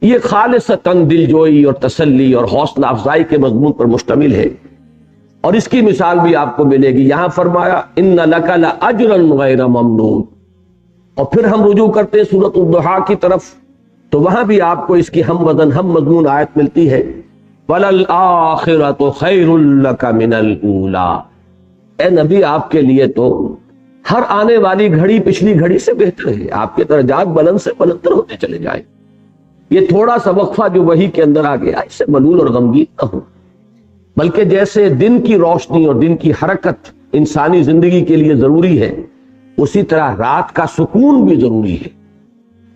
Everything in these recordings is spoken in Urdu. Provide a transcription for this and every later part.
یہ خالصتاً دلجوئی اور تسلی اور حوصلہ افزائی کے مضمون پر مشتمل ہے، اور اس کی مثال بھی آپ کو ملے گی۔ یہاں فرمایا ان لک لاجرا غیر ممنون، اور پھر ہم رجوع کرتے ہیں سورۃ الضحیٰ کی طرف، تو وہاں بھی آپ کو اس کی ہم وزن ہم مضمون آیت ملتی ہے، وَلَلْآخِرَةُ خَيْرٌ لَكَ مِنَ الْأُولَىٰ، اے نبی آپ کے لیے تو ہر آنے والی گھڑی پچھلی گھڑی سے بہتر ہے، آپ کے درجات بلند سے بلندر ہوتے چلے جائیں۔ یہ تھوڑا سا وقفہ جو وحی کے اندر آ گیا، اس سے ملول اور غمگین نہ ہو، بلکہ جیسے دن کی روشنی اور دن کی حرکت انسانی زندگی کے لیے ضروری ہے، اسی طرح رات کا سکون بھی ضروری ہے۔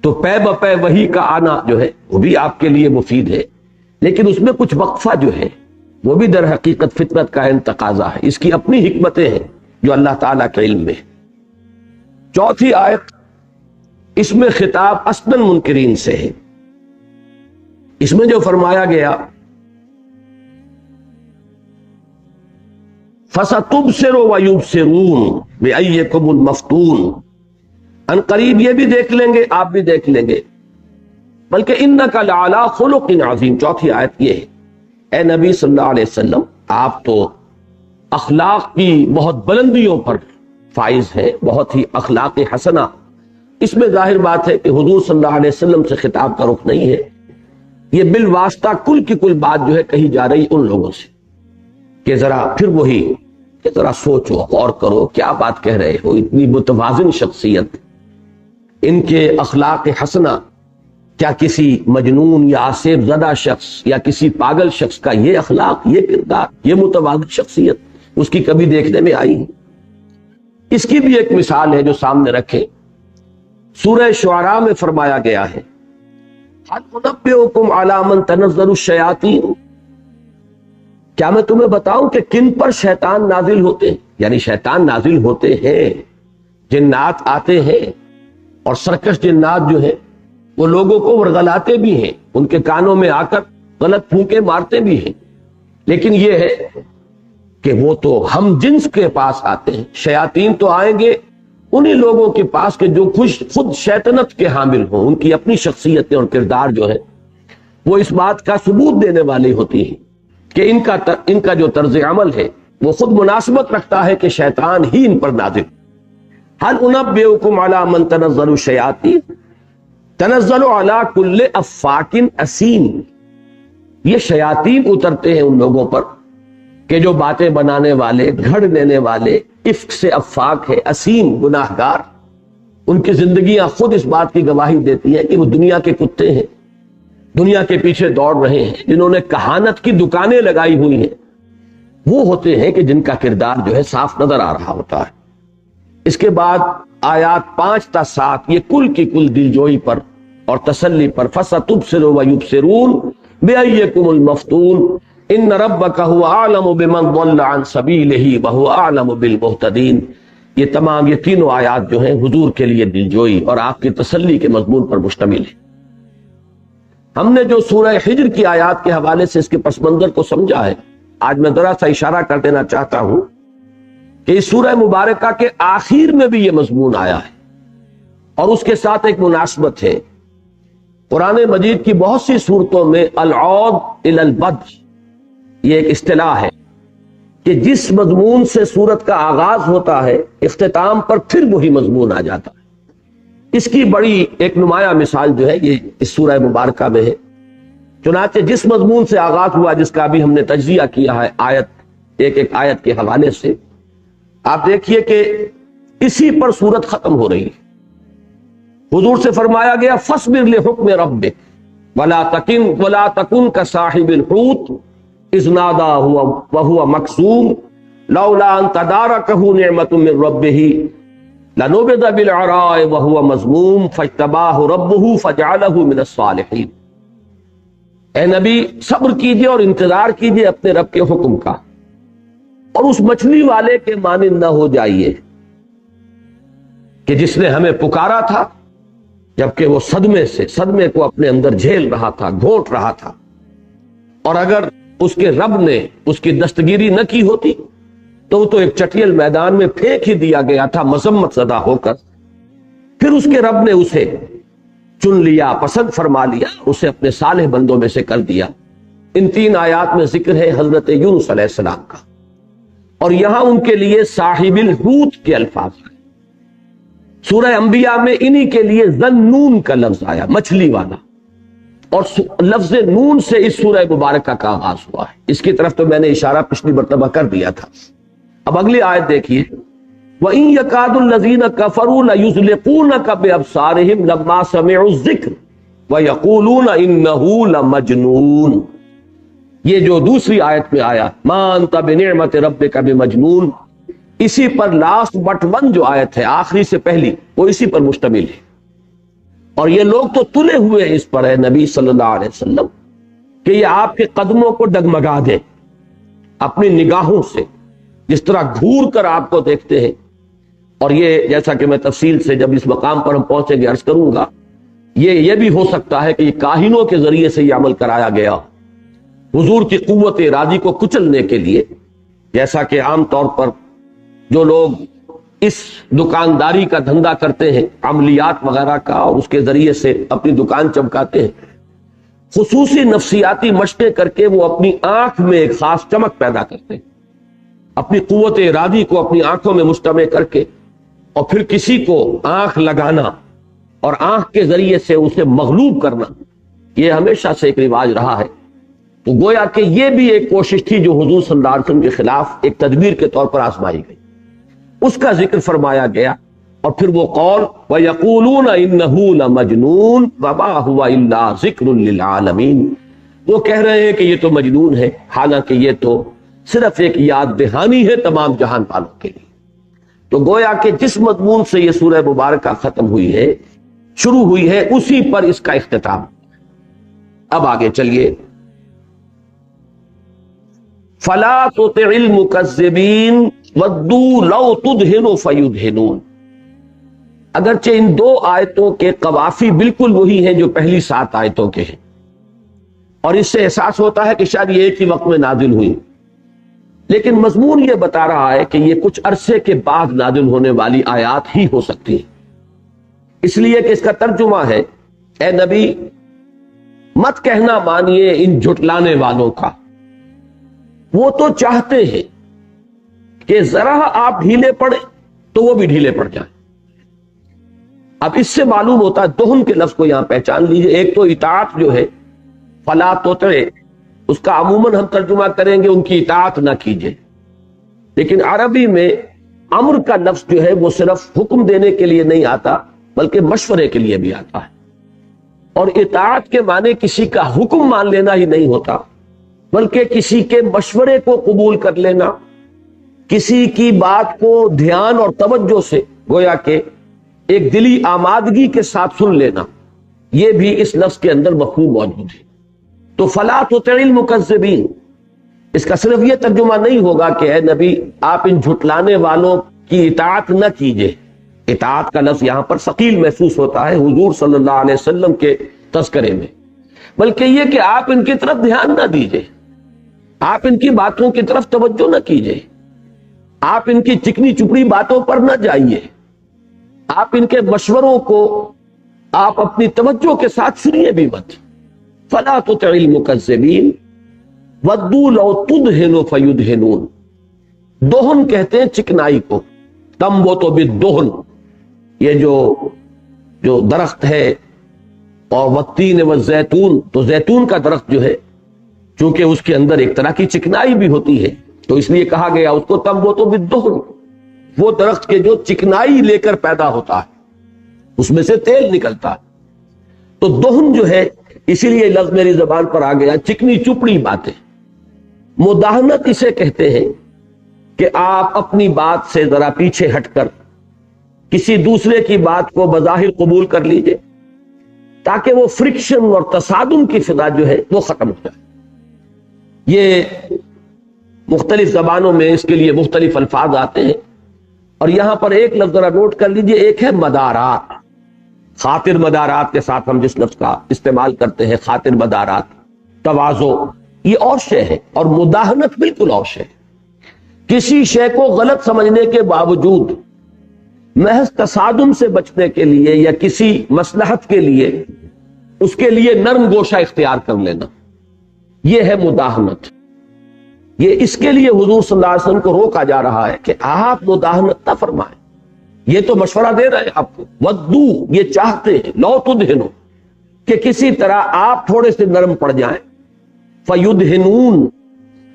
تو پے بپے وحی کا آنا جو ہے وہ بھی آپ کے لیے مفید ہے، لیکن اس میں کچھ وقفہ جو ہے وہ بھی در حقیقت فطرت کا تقاضا ہے، اس کی اپنی حکمتیں ہیں جو اللہ تعالیٰ کے علم میں۔ چوتھی آیت، اس میں خطاب اصلاً منکرین سے ہے۔ اس میں جو فرمایا گیا فَسَتُبْصِرُ وَيُبْصِرُونَ بِأَيِّكُمُ الْمَفْتُونُ، ان قریب یہ بھی دیکھ لیں گے، آپ بھی دیکھ لیں گے، بلکہ اِنَّكَ لَعَلَىٰ خُلُقٍ عَظِيمٍ۔ چوتھی آیت یہ ہے، اے نبی صلی اللہ علیہ وسلم آپ تو اخلاق کی بہت بلندیوں پر فائز ہیں، بہت ہی اخلاق حسنہ۔ اس میں ظاہر بات ہے کہ حضور صلی اللہ علیہ وسلم سے خطاب کا رخ نہیں ہے، یہ بالواسطہ کل کی کل بات جو ہے کہی جا رہی ان لوگوں سے کہ ذرا پھر وہی کہ ذرا سوچو، غور کرو، کیا بات کہہ رہے ہو، اتنی متوازن شخصیت، ان کے اخلاق حسنہ، کیا کسی مجنون یا آصف زدہ شخص یا کسی پاگل شخص کا یہ اخلاق، یہ کردار، یہ متوازن شخصیت اس کی کبھی دیکھنے میں آئی ہے؟ اس کی بھی ایک مثال ہے جو سامنے رکھے، سورہ شعراء میں فرمایا گیا ہے هل انبئکم علی من تنزل الشیاطین، کیا میں تمہیں بتاؤں کہ کن پر شیطان نازل ہوتے ہیں؟ یعنی شیطان نازل ہوتے ہیں، جنات آتے ہیں، اور سرکش جنات جو ہیں وہ لوگوں کو ورغلاتے بھی ہیں، ان کے کانوں میں آ کر غلط پھونکے مارتے بھی ہیں، لیکن یہ ہے کہ وہ تو ہم جنس کے پاس آتے ہیں۔ شیاطین تو آئیں گے انہی لوگوں کے پاس کہ جو خود شیطنت کے حامل ہوں، ان کی اپنی شخصیتیں اور کردار جو ہے وہ اس بات کا ثبوت دینے والی ہوتی ہیں کہ ان کا جو طرز عمل ہے وہ خود مناسبت رکھتا ہے کہ شیطان ہی ان پر نازل۔ هل انبئکم علی من تنزل الشیاطین تنزل علی کل افاک اثیم، یہ شیاطین اترتے ہیں ان لوگوں پر کہ جو باتیں بنانے والے، گھڑ دینے والے، افک سے افاک ہے، اسیم گناہگار، ان کی زندگیاں خود اس بات کی گواہی دیتی ہیں کہ وہ دنیا کے کتے ہیں، دنیا کے پیچھے دوڑ رہے ہیں، جنہوں نے کہانت کی دکانیں لگائی ہوئی ہیں، وہ ہوتے ہیں کہ جن کا کردار جو ہے صاف نظر آ رہا ہوتا ہے۔ اس کے بعد آیات 5 تا 7 یہ کل کی کل دلجوئی پر اور تسلی پر، فَسَتُبْصِرُ وَيُبْصِرُونَ بِأَيِّكُمُ الْمَفْتُونَ ان ربک هو اعلم بمن ضل عن سبیلہ وهو اعلم بالمہتدین۔ یہ تمام یہ تینوں آیات جو ہیں حضور کے لیے دلجوئی اور آپ کی تسلی کے مضمون پر مشتمل ہے۔ ہم نے جو سورہ حجر کی آیات کے حوالے سے اس کے پس منظر کو سمجھا ہے، آج میں ذرا سا اشارہ کر دینا چاہتا ہوں کہ اس سورہ مبارکہ کے آخر میں بھی یہ مضمون آیا ہے، اور اس کے ساتھ ایک مناسبت ہے۔ قرآن مجید کی بہت سی صورتوں میں العود الی البدء یہ ایک اصطلاح ہے کہ جس مضمون سے سورت کا آغاز ہوتا ہے اختتام پر پھر وہی مضمون آ جاتا ہے۔ اس کی بڑی ایک نمایاں مثال جو ہے یہ اس سورہ مبارکہ میں ہے۔ چنانچہ جس مضمون سے آغاز ہوا، جس کا بھی ہم نے تجزیہ کیا ہے آیت ایک ایک آیت کے حوالے سے، آپ دیکھیے کہ اسی پر سورت ختم ہو رہی ہے۔ حضور سے فرمایا گیا فاصبر لحکم ربک ولا تکن کصاحب الحوت اذ نادى وهو مكظوم لولا ان تداركه نعمة من ربه لنبذ بالعراء وهو مذموم فاجتباه ربه فجعله من الصالحين۔ اے نبی صبر کیجئے اور انتظار کیجئے اپنے رب کے حکم کا، اور اس مچھلی والے کے مانند نہ ہو جائیے کہ جس نے ہمیں پکارا تھا جبکہ وہ صدمے کو اپنے اندر جھیل رہا تھا، گھونٹ رہا تھا، اور اگر اس کے رب نے اس کی دستگیری نہ کی ہوتی تو وہ تو ایک چٹیل میدان میں پھینک ہی دیا گیا تھا مذمت زدہ ہو کر۔ پھر اس کے رب نے اسے چن لیا، پسند فرما لیا، اسے اپنے صالح بندوں میں سے کر دیا۔ ان 3 آیات میں ذکر ہے حضرت یونس علیہ السلام کا، اور یہاں ان کے لیے صاحب الحوت کے الفاظ ہیں۔ سورہ انبیاء میں انہی کے لیے ذنون کا لفظ آیا، مچھلی والا، اور لفظ نون سے اس سورہ مبارکہ کا آغاز ہوا ہے۔ اس کی طرف تو میں نے اشارہ پچھلی مرتبہ کر دیا تھا۔ اب اگلی آیت دیکھیے، وَإِن يَكَادُ الَّذِينَ كَفَرُوا لَيُزْلِقُونَكَ بِأَبْصَارِهِمْ لَمَّا سَمِعُوا الذِّكْرَ وَيَقُولُونَ إِنَّهُ لَمَجْنُونٌ، یہ جو دوسری آیت میں آیا مَا أَنْتَ بِنِعْمَةِ رَبِّكَ بِمَجْنُونٍ، اسی پر لاسٹ بٹ 1 جو آیت ہے، آخری سے پہلی، وہ اسی پر مشتمل ہے۔ اور یہ لوگ تو تلے ہوئے اس پر ہے نبی صلی اللہ علیہ وسلم کہ یہ آپ کے قدموں کو ڈگمگا دیں اپنی نگاہوں سے، جس طرح گھور کر آپ کو دیکھتے ہیں۔ اور یہ جیسا کہ میں تفصیل سے جب اس مقام پر ہم پہنچیں گے عرض کروں گا، یہ بھی ہو سکتا ہے کہ یہ کاہنوں کے ذریعے سے یہ عمل کرایا گیا حضور کی قوت ارادی کو کچلنے کے لیے، جیسا کہ عام طور پر جو لوگ اس دکانداری کا دھندا کرتے ہیں، عملیات وغیرہ کا، اور اس کے ذریعے سے اپنی دکان چمکاتے ہیں، خصوصی نفسیاتی مشقیں کر کے وہ اپنی آنکھ میں ایک خاص چمک پیدا کرتے ہیں، اپنی قوت ارادی کو اپنی آنکھوں میں مجتمع کر کے، اور پھر کسی کو آنکھ لگانا اور آنکھ کے ذریعے سے اسے مغلوب کرنا، یہ ہمیشہ سے ایک رواج رہا ہے۔ تو گویا کہ یہ بھی ایک کوشش تھی جو حضور صلی اللہ علیہ وسلم کے خلاف ایک تدبیر کے طور پر آزمائی گئی، اس کا ذکر فرمایا گیا۔ اور پھر وہ قول وَيَقُولُونَ إِنَّهُ لَمَجْنُونٌ وَمَا هُوَ إِلَّا ذِكْرٌ لِّلْعَالَمِينَ، وہ کہہ رہے ہیں کہ یہ تو مجنون ہے، حالانکہ یہ تو صرف ایک یاد دہانی ہے تمام جہان والوں کے لیے۔ تو گویا کہ جس مضمون سے یہ سورہ مبارکہ ختم ہوئی ہے، شروع ہوئی ہے، اسی پر اس کا اختتام۔ اب آگے چلیے، فَلَا تُطِعِ الْمُكَذِّبِينَ وَدُّوا لَوْ تُدْهِنُ فَيُدْهِنُونَ۔ اگرچہ ان 2 آیتوں کے قوافی بالکل وہی ہیں جو پہلی 7 آیتوں کے ہیں، اور اس سے احساس ہوتا ہے کہ شاید یہ ایک ہی وقت میں نازل ہوئی، لیکن مضمون یہ بتا رہا ہے کہ یہ کچھ عرصے کے بعد نازل ہونے والی آیات ہی ہو سکتی ہیں، اس لیے کہ اس کا ترجمہ ہے، اے نبی مت کہنا مانیے ان جھٹلانے والوں کا، وہ تو چاہتے ہیں کہ ذرا آپ ڈھیلے پڑے تو وہ بھی ڈھیلے پڑ جائیں۔ اب اس سے معلوم ہوتا ہے، دہن کے لفظ کو یہاں پہچان لیجئے، ایک تو اطاعت جو ہے فلا تطع، اس کا عموماً ہم ترجمہ کریں گے ان کی اطاعت نہ کیجئے، لیکن عربی میں امر کا لفظ جو ہے وہ صرف حکم دینے کے لیے نہیں آتا بلکہ مشورے کے لیے بھی آتا ہے، اور اطاعت کے معنی کسی کا حکم مان لینا ہی نہیں ہوتا بلکہ کسی کے مشورے کو قبول کر لینا، کسی کی بات کو دھیان اور توجہ سے گویا کہ ایک دلی آمادگی کے ساتھ سن لینا، یہ بھی اس لفظ کے اندر مفہوم موجود ہے۔ تو فلا تطع المکذبین، اس کا صرف یہ ترجمہ نہیں ہوگا کہ اے نبی آپ ان جھٹلانے والوں کی اطاعت نہ کیجئے، اطاعت کا لفظ یہاں پر ثقیل محسوس ہوتا ہے حضور صلی اللہ علیہ وسلم کے تذکرے میں، بلکہ یہ کہ آپ ان کی طرف دھیان نہ دیجئے، آپ ان کی باتوں کی طرف توجہ نہ کیجئے، آپ ان کی چکنی چپڑی باتوں پر نہ جائیے، آپ ان کے مشوروں کو آپ اپنی توجہ کے ساتھ سنیے بھی مت۔ فلا تطع المکذبین ودوا لو تدہن فیدہنون، دہن کہتے ہیں چکنائی کو، تنبت بالدہن، یہ جو درخت ہے، اور والتین والزیتون، تو زیتون کا درخت جو ہے چونکہ اس کے اندر ایک طرح کی چکنائی بھی ہوتی ہے تو اس لیے کہا گیا اس کو تنبت بالدہن، وہ درخت کے جو چکنائی لے کر پیدا ہوتا ہے، اس میں سے تیل نکلتا ہے۔ تو دہن جو ہے، اسی لیے لفظ میری زبان پر آ گیا، چکنی چپڑی باتیں، مداہنت اسے کہتے ہیں کہ آپ اپنی بات سے ذرا پیچھے ہٹ کر کسی دوسرے کی بات کو بظاہر قبول کر لیجئے تاکہ وہ فرکشن اور تصادم کی فضا جو ہے وہ ختم ہو جائے۔ یہ مختلف زبانوں میں اس کے لیے مختلف الفاظ آتے ہیں، اور یہاں پر ایک لفظ ذرا نوٹ کر لیجئے، ایک ہے مدارات، خاطر مدارات کے ساتھ ہم جس لفظ کا استعمال کرتے ہیں، خاطر مدارات، تواضع، یہ اور شے ہے، اور مداہنت بالکل اور شے ہے۔ کسی شے کو غلط سمجھنے کے باوجود محض تصادم سے بچنے کے لیے یا کسی مصلحت کے لیے اس کے لیے نرم گوشہ اختیار کر لینا، یہ ہے مداہنت۔ یہ اس کے لیے حضور صلی اللہ علیہ وسلم کو روکا جا رہا ہے کہ آپ مداہنت نہ فرمائیں۔ یہ تو مشورہ دے رہے ہیں آپ کو، ودو یہ چاہتے ہیں، لو تدہنو کہ کسی طرح آپ تھوڑے سے نرم پڑ جائیں، فیدہنون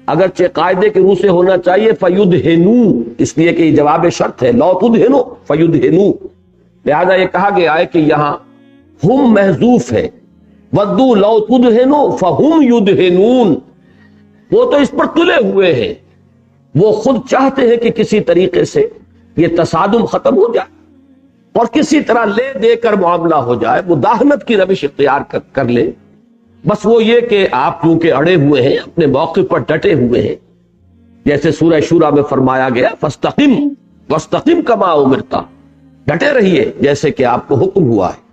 اگرچہ قاعدے کے روح سے ہونا چاہیے فیدہنو، اس لیے کہ یہ جواب شرط ہے، لو تدہنو فیدہنو، لہذا یہ کہا گیا ہے کہ یہاں ہم محذوف ہے، ودو لو تدہنو فہم یدہنون، وہ تو اس پر تلے ہوئے ہیں، وہ خود چاہتے ہیں کہ کسی طریقے سے یہ تصادم ختم ہو جائے اور کسی طرح لے دے کر معاملہ ہو جائے، مداہنت کی روش اختیار کر لے۔ بس وہ یہ کہ آپ کیونکہ اڑے ہوئے ہیں، اپنے موقع پر ڈٹے ہوئے ہیں، جیسے سورہ شورى میں فرمایا گیا فاستقم واستقم کما امرت، ڈٹے رہیے جیسے کہ آپ کو حکم ہوا ہے۔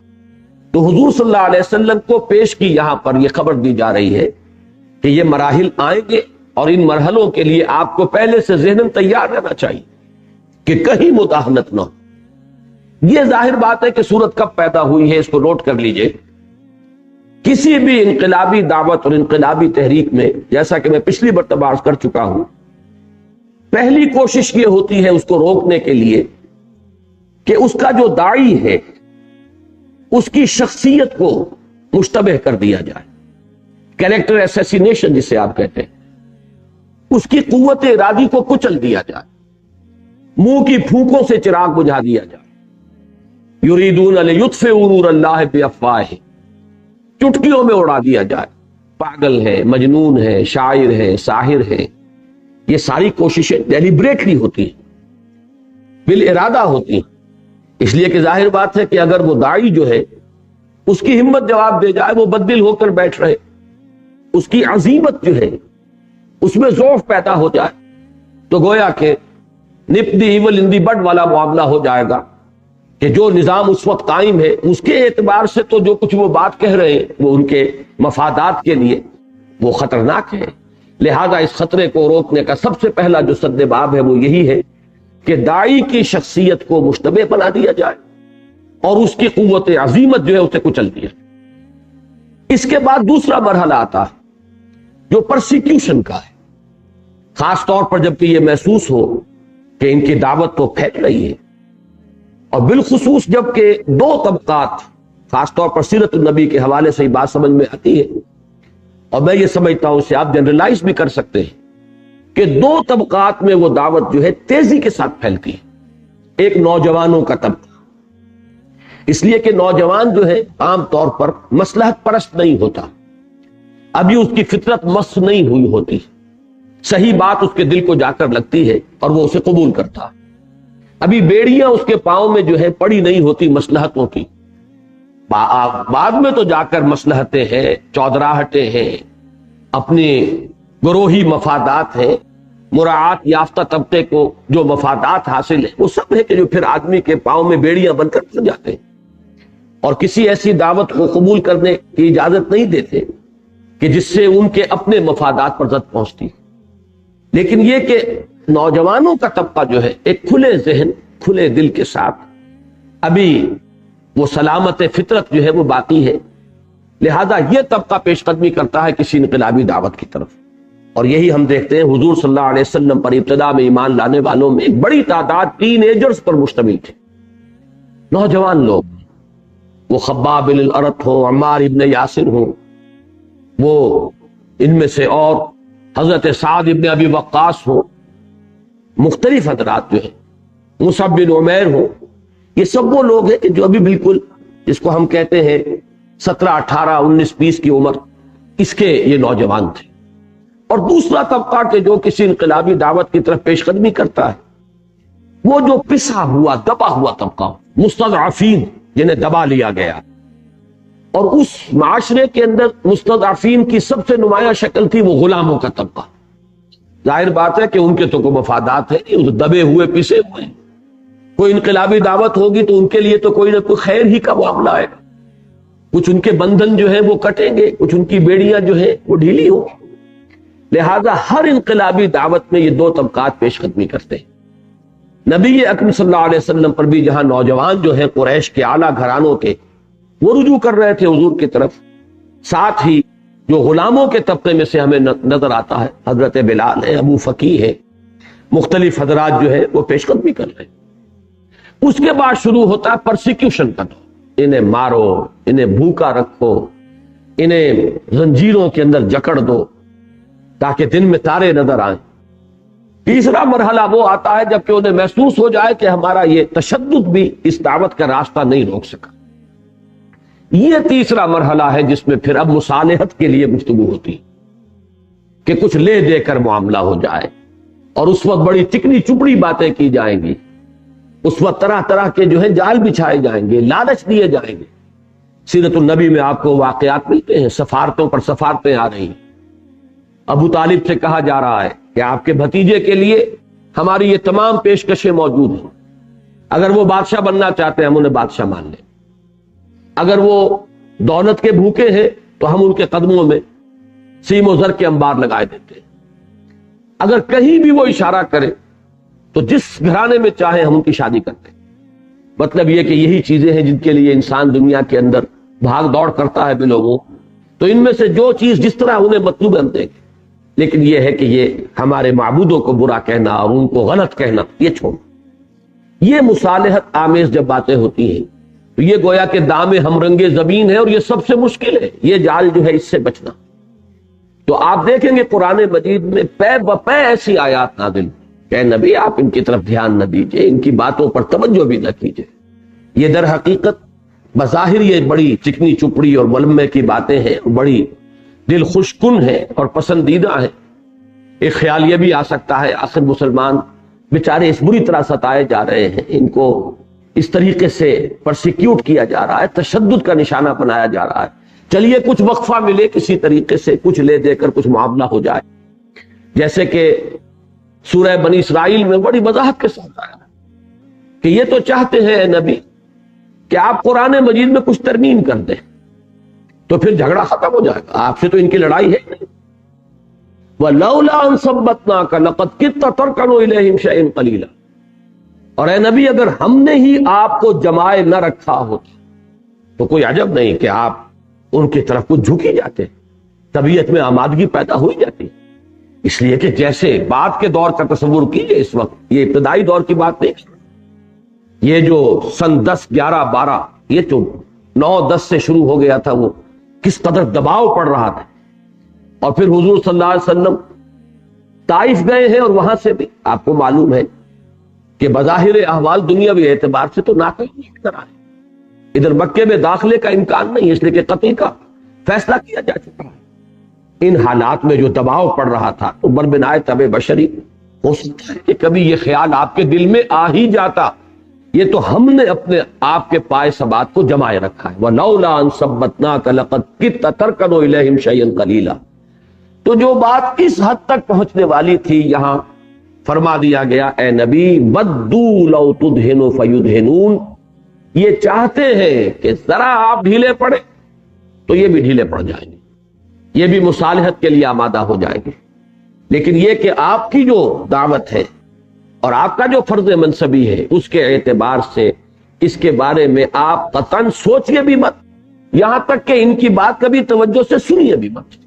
تو حضور صلی اللہ علیہ وسلم کو پیش کی یہاں پر یہ خبر دی جا رہی ہے کہ یہ مراحل آئیں گے اور ان مرحلوں کے لیے آپ کو پہلے سے ذہناً تیار رہنا چاہیے کہ کہیں مداہنت نہ ہو۔ یہ ظاہر بات ہے کہ صورت کب پیدا ہوئی ہے، اس کو نوٹ کر لیجئے۔ کسی بھی انقلابی دعوت اور انقلابی تحریک میں، جیسا کہ میں پچھلی مرتبہ عرض کر چکا ہوں، پہلی کوشش یہ ہوتی ہے اس کو روکنے کے لیے کہ اس کا جو داعی ہے اس کی شخصیت کو مشتبہ کر دیا جائے، کیریکٹر اسیسینیشن جسے آپ کہتے ہیں، اس کی قوت ارادی کو کچل دیا جائے، منہ کی پھونکوں سے چراغ بجھا دیا جائے۔ یریدون لیطفئوا نور اللہ بافواہہم، چٹکیوں میں اڑا دیا جائے، پاگل ہے، مجنون ہے، شاعر ہے، ساحر ہے۔ یہ ساری کوششیں ڈیلیبریٹلی ہوتی ہیں، بالارادہ ہوتی ہیں، اس لیے کہ ظاہر بات ہے کہ اگر وہ داعی جو ہے اس کی ہمت جواب دے جائے، وہ بددل ہو کر بیٹھ رہے، اس کی عزیمت جو ہے اس میں ضعف پیدا ہو جائے، تو گویا کہ نپ دی ایول ان دی بڈ والا معاملہ ہو جائے گا کہ جو نظام اس وقت قائم ہے اس کے اعتبار سے تو جو کچھ وہ بات کہہ رہے ہیں وہ ان کے مفادات کے لیے وہ خطرناک ہے۔ لہذا اس خطرے کو روکنے کا سب سے پہلا جو سد باب ہے وہ یہی ہے کہ داعی کی شخصیت کو مشتبہ بنا دیا جائے اور اس کی قوت عظیمت جو ہے اسے کچل دیا۔ اس کے بعد دوسرا مرحلہ آتا ہے جو پرسیکیوشن کا ہے، خاص طور پر جب کہ یہ محسوس ہو کہ ان کی دعوت تو پھیل رہی ہے، اور بالخصوص جب کہ دو طبقات، خاص طور پر سیرت النبی کے حوالے سے یہ بات سمجھ میں آتی ہے، اور میں یہ سمجھتا ہوں اسے آپ جنرلائز بھی کر سکتے ہیں کہ دو طبقات میں وہ دعوت جو ہے تیزی کے ساتھ پھیلتی ہے۔ ایک نوجوانوں کا طبقہ، اس لیے کہ نوجوان جو ہے عام طور پر مصلحت پرست نہیں ہوتا، ابھی اس کی فطرت مس نہیں ہوئی ہوتی، صحیح بات اس کے دل کو جا کر لگتی ہے اور وہ اسے قبول کرتا، ابھی بیڑیاں اس کے پاؤں میں جو ہے پڑی نہیں ہوتی مصلحتوں کی، بعد میں تو جا کر مصلحتیں ہیں، چودراہٹیں ہیں، اپنی گروہی مفادات ہیں، مراعات یافتہ طبقے کو جو مفادات حاصل ہیں وہ سب ہے کہ جو پھر آدمی کے پاؤں میں بیڑیاں بن کر پڑ جاتے ہیں اور کسی ایسی دعوت کو قبول کرنے کی اجازت نہیں دیتے کہ جس سے ان کے اپنے مفادات پر زد پہنچتی۔ لیکن یہ کہ نوجوانوں کا طبقہ جو ہے ایک کھلے ذہن، کھلے دل کے ساتھ، ابھی وہ سلامت فطرت جو ہے وہ باقی ہے، لہذا یہ طبقہ پیش قدمی کرتا ہے کسی انقلابی دعوت کی طرف۔ اور یہی ہم دیکھتے ہیں حضور صلی اللہ علیہ وسلم پر ابتدا میں ایمان لانے والوں میں ایک بڑی تعداد ٹین ایجرز پر مشتمل تھے، نوجوان لوگ، وہ خباب بن الارت ہوں، عمار ابن یاسر ہوں، وہ ان میں سے اور حضرت سعد ابن ابی وقاص ہوں، مختلف حضرات جو ہیں، مصعب بن عمیر ہوں، یہ سب وہ لوگ ہیں کہ جو ابھی بالکل جس کو ہم کہتے ہیں 17 18 19 20 کی عمر، اس کے یہ نوجوان تھے۔ اور دوسرا طبقہ کہ جو کسی انقلابی دعوت کی طرف پیش قدمی کرتا ہے وہ جو پسا ہوا دبا ہوا طبقہ، مستضعفین جنہیں دبا لیا گیا، اور اس معاشرے کے اندر مستضعفین کی سب سے نمایاں شکل تھی وہ غلاموں کا طبقہ۔ ظاہر بات ہے کہ ان کے تو کوئی مفادات ہے نہیں، دبے ہوئے پسے ہوئے، کوئی انقلابی دعوت ہوگی تو ان کے لیے تو کوئی نہ کوئی خیر ہی کا معاملہ آئے گا، کچھ ان کے بندھن جو ہے وہ کٹیں گے، کچھ ان کی بیڑیاں جو ہے وہ ڈھیلی ہوں۔ لہذا ہر انقلابی دعوت میں یہ دو طبقات پیش قدمی کرتے ہیں، نبی اکرم صلی اللہ علیہ وسلم پر بھی جہاں نوجوان جو ہیں قریش کے اعلیٰ گھرانوں کے وہ رجوع کر رہے تھے حضور کی طرف، ساتھ ہی جو غلاموں کے طبقے میں سے ہمیں نظر آتا ہے حضرت بلال ہے، ابو فقی ہے، مختلف حضرات جو ہے وہ پیش قدمی کر رہے ہیں۔ اس کے بعد شروع ہوتا ہے پرسیکیوشن کا دور، انہیں مارو، انہیں بھوکا رکھو، انہیں زنجیروں کے اندر جکڑ دو تاکہ دن میں تارے نظر آئیں۔ تیسرا مرحلہ وہ آتا ہے جب کہ انہیں محسوس ہو جائے کہ ہمارا یہ تشدد بھی اس دعوت کا راستہ نہیں روک سکا۔ یہ تیسرا مرحلہ ہے جس میں پھر اب مصالحت کے لیے گفتگو ہوتی کہ کچھ لے دے کر معاملہ ہو جائے، اور اس وقت بڑی چکنی چپڑی باتیں کی جائیں گی، اس وقت طرح طرح کے جو ہے جال بچھائے جائیں گے، لالچ دیے جائیں گے۔ سیرت النبی میں آپ کو واقعات ملتے ہیں، سفارتوں پر سفارتیں آ رہی ہیں۔ ابو طالب سے کہا جا رہا ہے کہ آپ کے بھتیجے کے لیے ہماری یہ تمام پیشکشیں موجود ہیں، اگر وہ بادشاہ بننا چاہتے ہیں ہم انہیں بادشاہ مان لیں، اگر وہ دولت کے بھوکے ہیں تو ہم ان کے قدموں میں سیم و زر کے انبار لگائے دیتے ہیں، اگر کہیں بھی وہ اشارہ کرے تو جس گھرانے میں چاہے ہم ان کی شادی کرتے ہیں۔ مطلب یہ کہ یہی چیزیں ہیں جن کے لیے انسان دنیا کے اندر بھاگ دوڑ کرتا ہے بے لوگوں، تو ان میں سے جو چیز جس طرح انہیں مطلوب ہم دیں گے، لیکن یہ ہے کہ یہ ہمارے معبودوں کو برا کہنا اور ان کو غلط کہنا یہ چھوڑ۔ یہ مصالحت آمیز جب باتیں ہوتی ہیں تو یہ گویا کہ دام ہم رنگ زمین ہے، اور یہ سب سے مشکل ہے یہ جال جو ہے اس سے بچنا۔ تو آپ دیکھیں گے قرآن مجید میں پے بپے ایسی آیات نازل کہ نبی آپ ان کی طرف دھیان نہ دیجئے، ان کی باتوں پر توجہ بھی نہ کیجئے۔ یہ در حقیقت بظاہر یہ بڑی چکنی چپڑی اور ملمے کی باتیں ہیں، بڑی دل خوش کن ہے اور پسندیدہ ہے۔ ایک خیال یہ بھی آ سکتا ہے آخر مسلمان بیچارے اس بری طرح ستائے جا رہے ہیں، ان کو اس طریقے سے پرسیکیوٹ کیا جا رہا ہے، تشدد کا نشانہ بنایا جا رہا ہے، چلیے کچھ وقفہ ملے، کسی طریقے سے کچھ لے دے کر کچھ معاملہ ہو جائے۔ جیسے کہ سورہ بنی اسرائیل میں بڑی وضاحت کے ساتھ آیا کہ یہ تو چاہتے ہیں اے نبی کہ آپ قرآن مجید میں کچھ ترمیم کر دیں تو پھر جھگڑا ختم ہو جائے گا، آپ سے تو ان کی لڑائی ہے نہیں۔ وَلَوْلَا أَن ثَبَّتْنَاكَ لَقَدْ كِدتَّ تَرْكَنُ إِلَيْهِمْ شَيْئًا قَلِيلًا، اور اے نبی اگر ہم نے ہی آپ کو جمائے نہ رکھا ہوتا تو کوئی عجب نہیں کہ آپ ان کی طرف کچھ جھکی جاتے، طبیعت میں آمادگی پیدا ہوئی جاتی۔ اس لیے کہ جیسے بعد کے دور کا تصور کیجئے، اس وقت یہ ابتدائی دور کی بات نہیں، یہ جو سن 10 11 12 یہ جو 9 10 سے شروع ہو گیا تھا، وہ کس قدر دباؤ پڑ رہا تھا۔ اور پھر حضور صلی اللہ علیہ وسلم طائف گئے ہیں، اور وہاں سے بھی آپ کو معلوم ہے کہ بظاہر احوال دنیاوی اعتبار سے تو ناکامی کی طرح ہے، ادھر مکے میں داخلے کا امکان نہیں، اس لیے کہ قتل کا فیصلہ کیا جا چکا ہے۔ ان حالات میں جو دباؤ پڑ رہا تھا تو بربنائے طبع بشری ہو سکتا ہے کہ کبھی یہ خیال آپ کے دل میں آ ہی جاتا، یہ تو ہم نے اپنے آپ کے پائے ثبات کو جمائے رکھا ہے۔ وَلَوْلَا أَن ثَبَّتْنَاكَ لَقَدْ كِدتَّ تَرْكَنُ إِلَيْهِمْ شَيْئًا قَلِيلًا۔ تو جو بات اس حد تک پہنچنے والی تھی یہاں فرما دیا گیا اے نبی وَدُّوا لَوْ تُدْهِنُ فَيُدْهِنُونَ، یہ چاہتے ہیں کہ ذرا آپ ڈھیلے پڑے تو یہ بھی ڈھیلے پڑ جائیں گے، یہ بھی مصالحت کے لیے آمادہ ہو جائیں گے۔ لیکن یہ کہ آپ کی جو دعوت ہے اور آپ کا جو فرض منصبی ہے اس کے اعتبار سے اس کے بارے میں آپ قطعاً سوچئے بھی مت، یہاں تک کہ ان کی بات کبھی توجہ سے سنیے بھی مت۔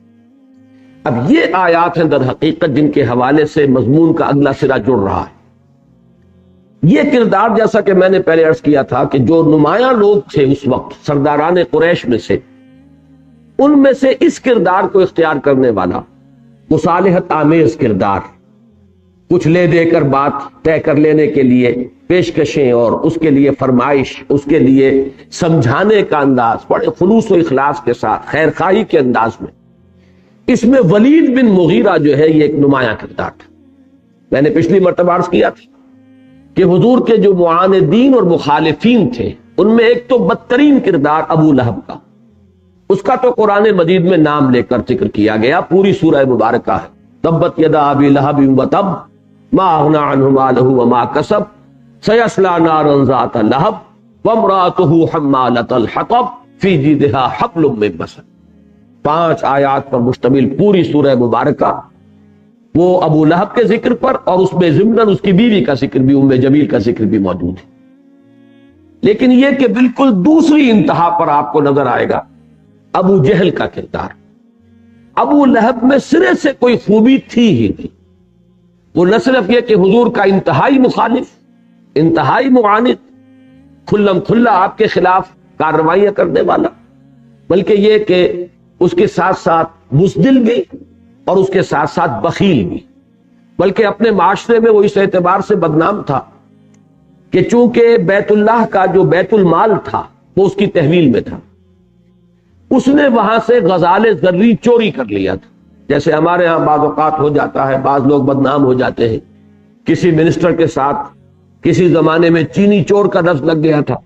اب یہ آیات ہیں در حقیقت جن کے حوالے سے مضمون کا اگلا سرا جڑ رہا ہے۔ یہ کردار جیسا کہ میں نے پہلے عرض کیا تھا کہ جو نمایاں لوگ تھے اس وقت سرداران قریش میں سے، ان میں سے اس کردار کو اختیار کرنے والا مصالحت آمیز کردار، کچھ لے دے کر بات طے کر لینے کے لیے پیشکشیں اور اس کے لیے فرمائش، اس کے لیے سمجھانے کا انداز بڑے خلوص و اخلاص کے ساتھ خیر خواہی کے انداز میں، اس میں ولید بن مغیرہ جو ہے یہ ایک نمایاں کردار تھا۔ میں نے پچھلی مرتبہ عرض کیا تھا کہ حضور کے جو معاندین اور مخالفین تھے ان میں ایک تو بدترین کردار ابو لہب کا، اس کا تو قرآن مجید میں نام لے کر ذکر کیا گیا، پوری سورہ مبارکہ ہے تبت یدا ابی لہب وتب ما اغنی عنہ مالہ وما کسب سیصلی نارا ذات لہب وامرأتہ حمالۃ الحطب فی جیدہا حبل من مسد۔ 5 آیات پر مشتمل پوری سورہ مبارکہ وہ ابو لہب کے ذکر پر اور اس میں ضمن اس کی بیوی کا ذکر بھی، ام جمیل کا ذکر بھی موجود ہے. لیکن یہ کہ بالکل دوسری انتہا پر آپ کو نظر آئے گا ابو جہل کا کردار. ابو لہب میں سرے سے کوئی خوبی تھی ہی نہیں. وہ نہ صرف یہ کہ حضور کا انتہائی مخالف، انتہائی معاند، کھلم کھلا آپ کے خلاف کارروائیاں کرنے والا، بلکہ یہ کہ اس کے ساتھ ساتھ بزدل بھی اور اس کے ساتھ ساتھ بخیل بھی. بلکہ اپنے معاشرے میں وہ اس اعتبار سے بدنام تھا کہ چونکہ بیت اللہ کا جو بیت المال تھا وہ اس کی تحویل میں تھا، اس نے وہاں سے غزال زرعی چوری کر لیا تھا. جیسے ہمارے ہاں بعض اوقات ہو جاتا ہے، بعض لوگ بدنام ہو جاتے ہیں. کسی منسٹر کے ساتھ کسی زمانے میں چینی چور کا لفظ لگ گیا تھا.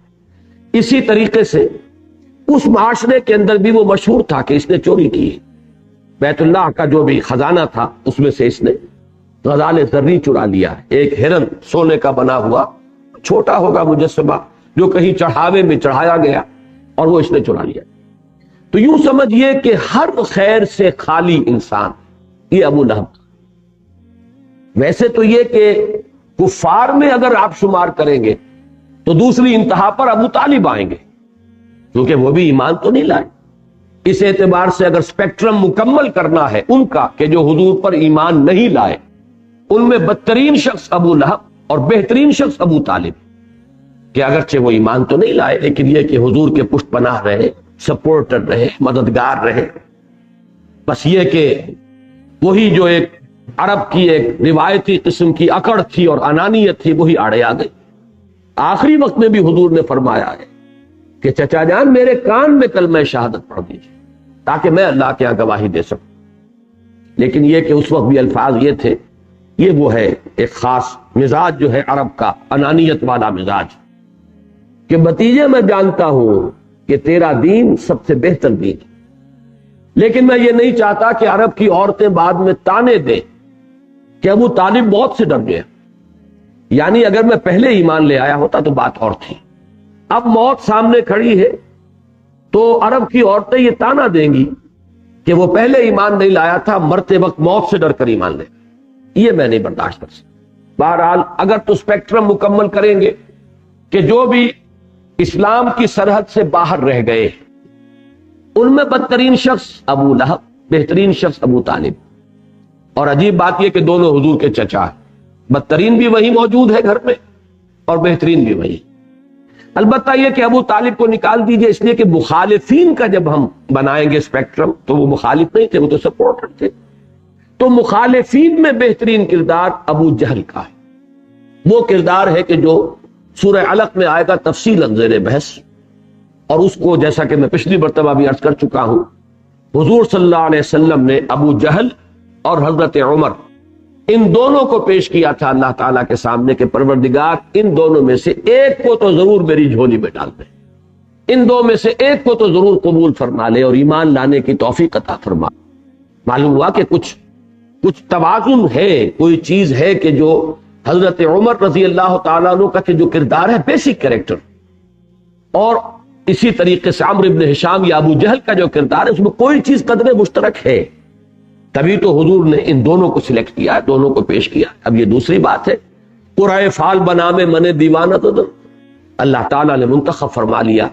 اسی طریقے سے اس معاشرے کے اندر بھی وہ مشہور تھا کہ اس نے چوری کی. بیت اللہ کا جو بھی خزانہ تھا اس میں سے اس نے غزال زرعی چرا لیا. ایک ہرن سونے کا بنا ہوا چھوٹا ہوگا مجسمہ جو کہیں چڑھاوے میں چڑھایا گیا اور وہ اس نے چرا لیا. تو یوں سمجھیے کہ ہر خیر سے خالی انسان یہ ابو لہب تھا. ویسے تو یہ کہ کفار میں اگر آپ شمار کریں گے تو دوسری انتہا پر ابو طالب آئیں گے، کیونکہ وہ بھی ایمان تو نہیں لائے. اس اعتبار سے اگر سپیکٹرم مکمل کرنا ہے ان کا کہ جو حضور پر ایمان نہیں لائے، ان میں بدترین شخص ابو لہب اور بہترین شخص ابو طالب، کہ اگرچہ وہ ایمان تو نہیں لائے لیکن یہ کہ حضور کے پشت پناہ رہے، سپورٹر رہے، مددگار رہے. بس یہ کہ وہی جو ایک عرب کی ایک روایتی قسم کی اکڑ تھی اور انانیت تھی وہی آڑے آ گئی. آخری وقت میں بھی حضور نے فرمایا ہے کہ چچا جان میرے کان میں کلمہ شہادت پڑھ دیجیے تاکہ میں اللہ کے یہاں گواہی دے سکوں. لیکن یہ کہ اس وقت بھی الفاظ یہ تھے، یہ وہ ہے ایک خاص مزاج جو ہے عرب کا، انانیت والا مزاج، کہ بھتیجے میں جانتا ہوں کہ تیرا دین سب سے بہتر دین، لیکن میں یہ نہیں چاہتا کہ عرب کی عورتیں بعد میں تانے دیں کہ ابو طالب موت سے ڈر گیا. یعنی اگر میں پہلے ایمان لے آیا ہوتا تو بات اور تھی. اب موت سامنے کھڑی ہے تو عرب کی عورتیں یہ تانا دیں گی کہ وہ پہلے ایمان نہیں لایا تھا، مرتے وقت موت سے ڈر کر ایمان لے. یہ میں نہیں برداشت کر سکتا. بہرحال اگر تو اسپیکٹرم مکمل کریں گے کہ جو بھی اسلام کی سرحد سے باہر رہ گئے ان میں بدترین شخص ابو لہب، بہترین شخص ابو طالب. اور عجیب بات یہ کہ دونوں حضور کے چچا ہیں، بدترین بھی وہی موجود ہے گھر میں اور بہترین بھی وہی. البتہ یہ کہ ابو طالب کو نکال دیجئے اس لیے کہ مخالفین کا جب ہم بنائیں گے اسپیکٹرم تو وہ مخالف نہیں تھے، وہ تو سپورٹر تھے. تو مخالفین میں بہترین کردار ابو جہل کا ہے. وہ کردار ہے کہ جو سورہ علق میں آئے گا تفصیلاً زیر بحث، اور اس کو جیسا کہ میں پچھلی مرتبہ بھی عرض کر چکا ہوں، حضور صلی اللہ علیہ وسلم نے ابو جہل اور حضرت عمر ان دونوں کو پیش کیا تھا اللہ تعالیٰ کے سامنے کہ پروردگار ان دونوں میں سے ایک کو تو ضرور میری جھولی میں ڈال دے، ان دو میں سے ایک کو تو ضرور قبول فرما لے اور ایمان لانے کی توفیق عطا فرما. معلوم ہوا کہ کچھ توازن ہے، کوئی چیز ہے کہ جو حضرت عمر رضی اللہ تعالیٰ عنہ کا کہ جو کردار ہے بیسک کریکٹر، اور اسی طریقے سے عمرو بن ہشام یا ابو جہل کا جو کردار ہے اس میں کوئی چیز قدر مشترک ہے. تبھی تو حضور نے ان دونوں کو سلیکٹ کیا، دونوں کو پیش کیا. اب یہ دوسری بات ہے، قرائے فال بنا میں من دیوانہ تو اللہ تعالیٰ نے منتخب فرما لیا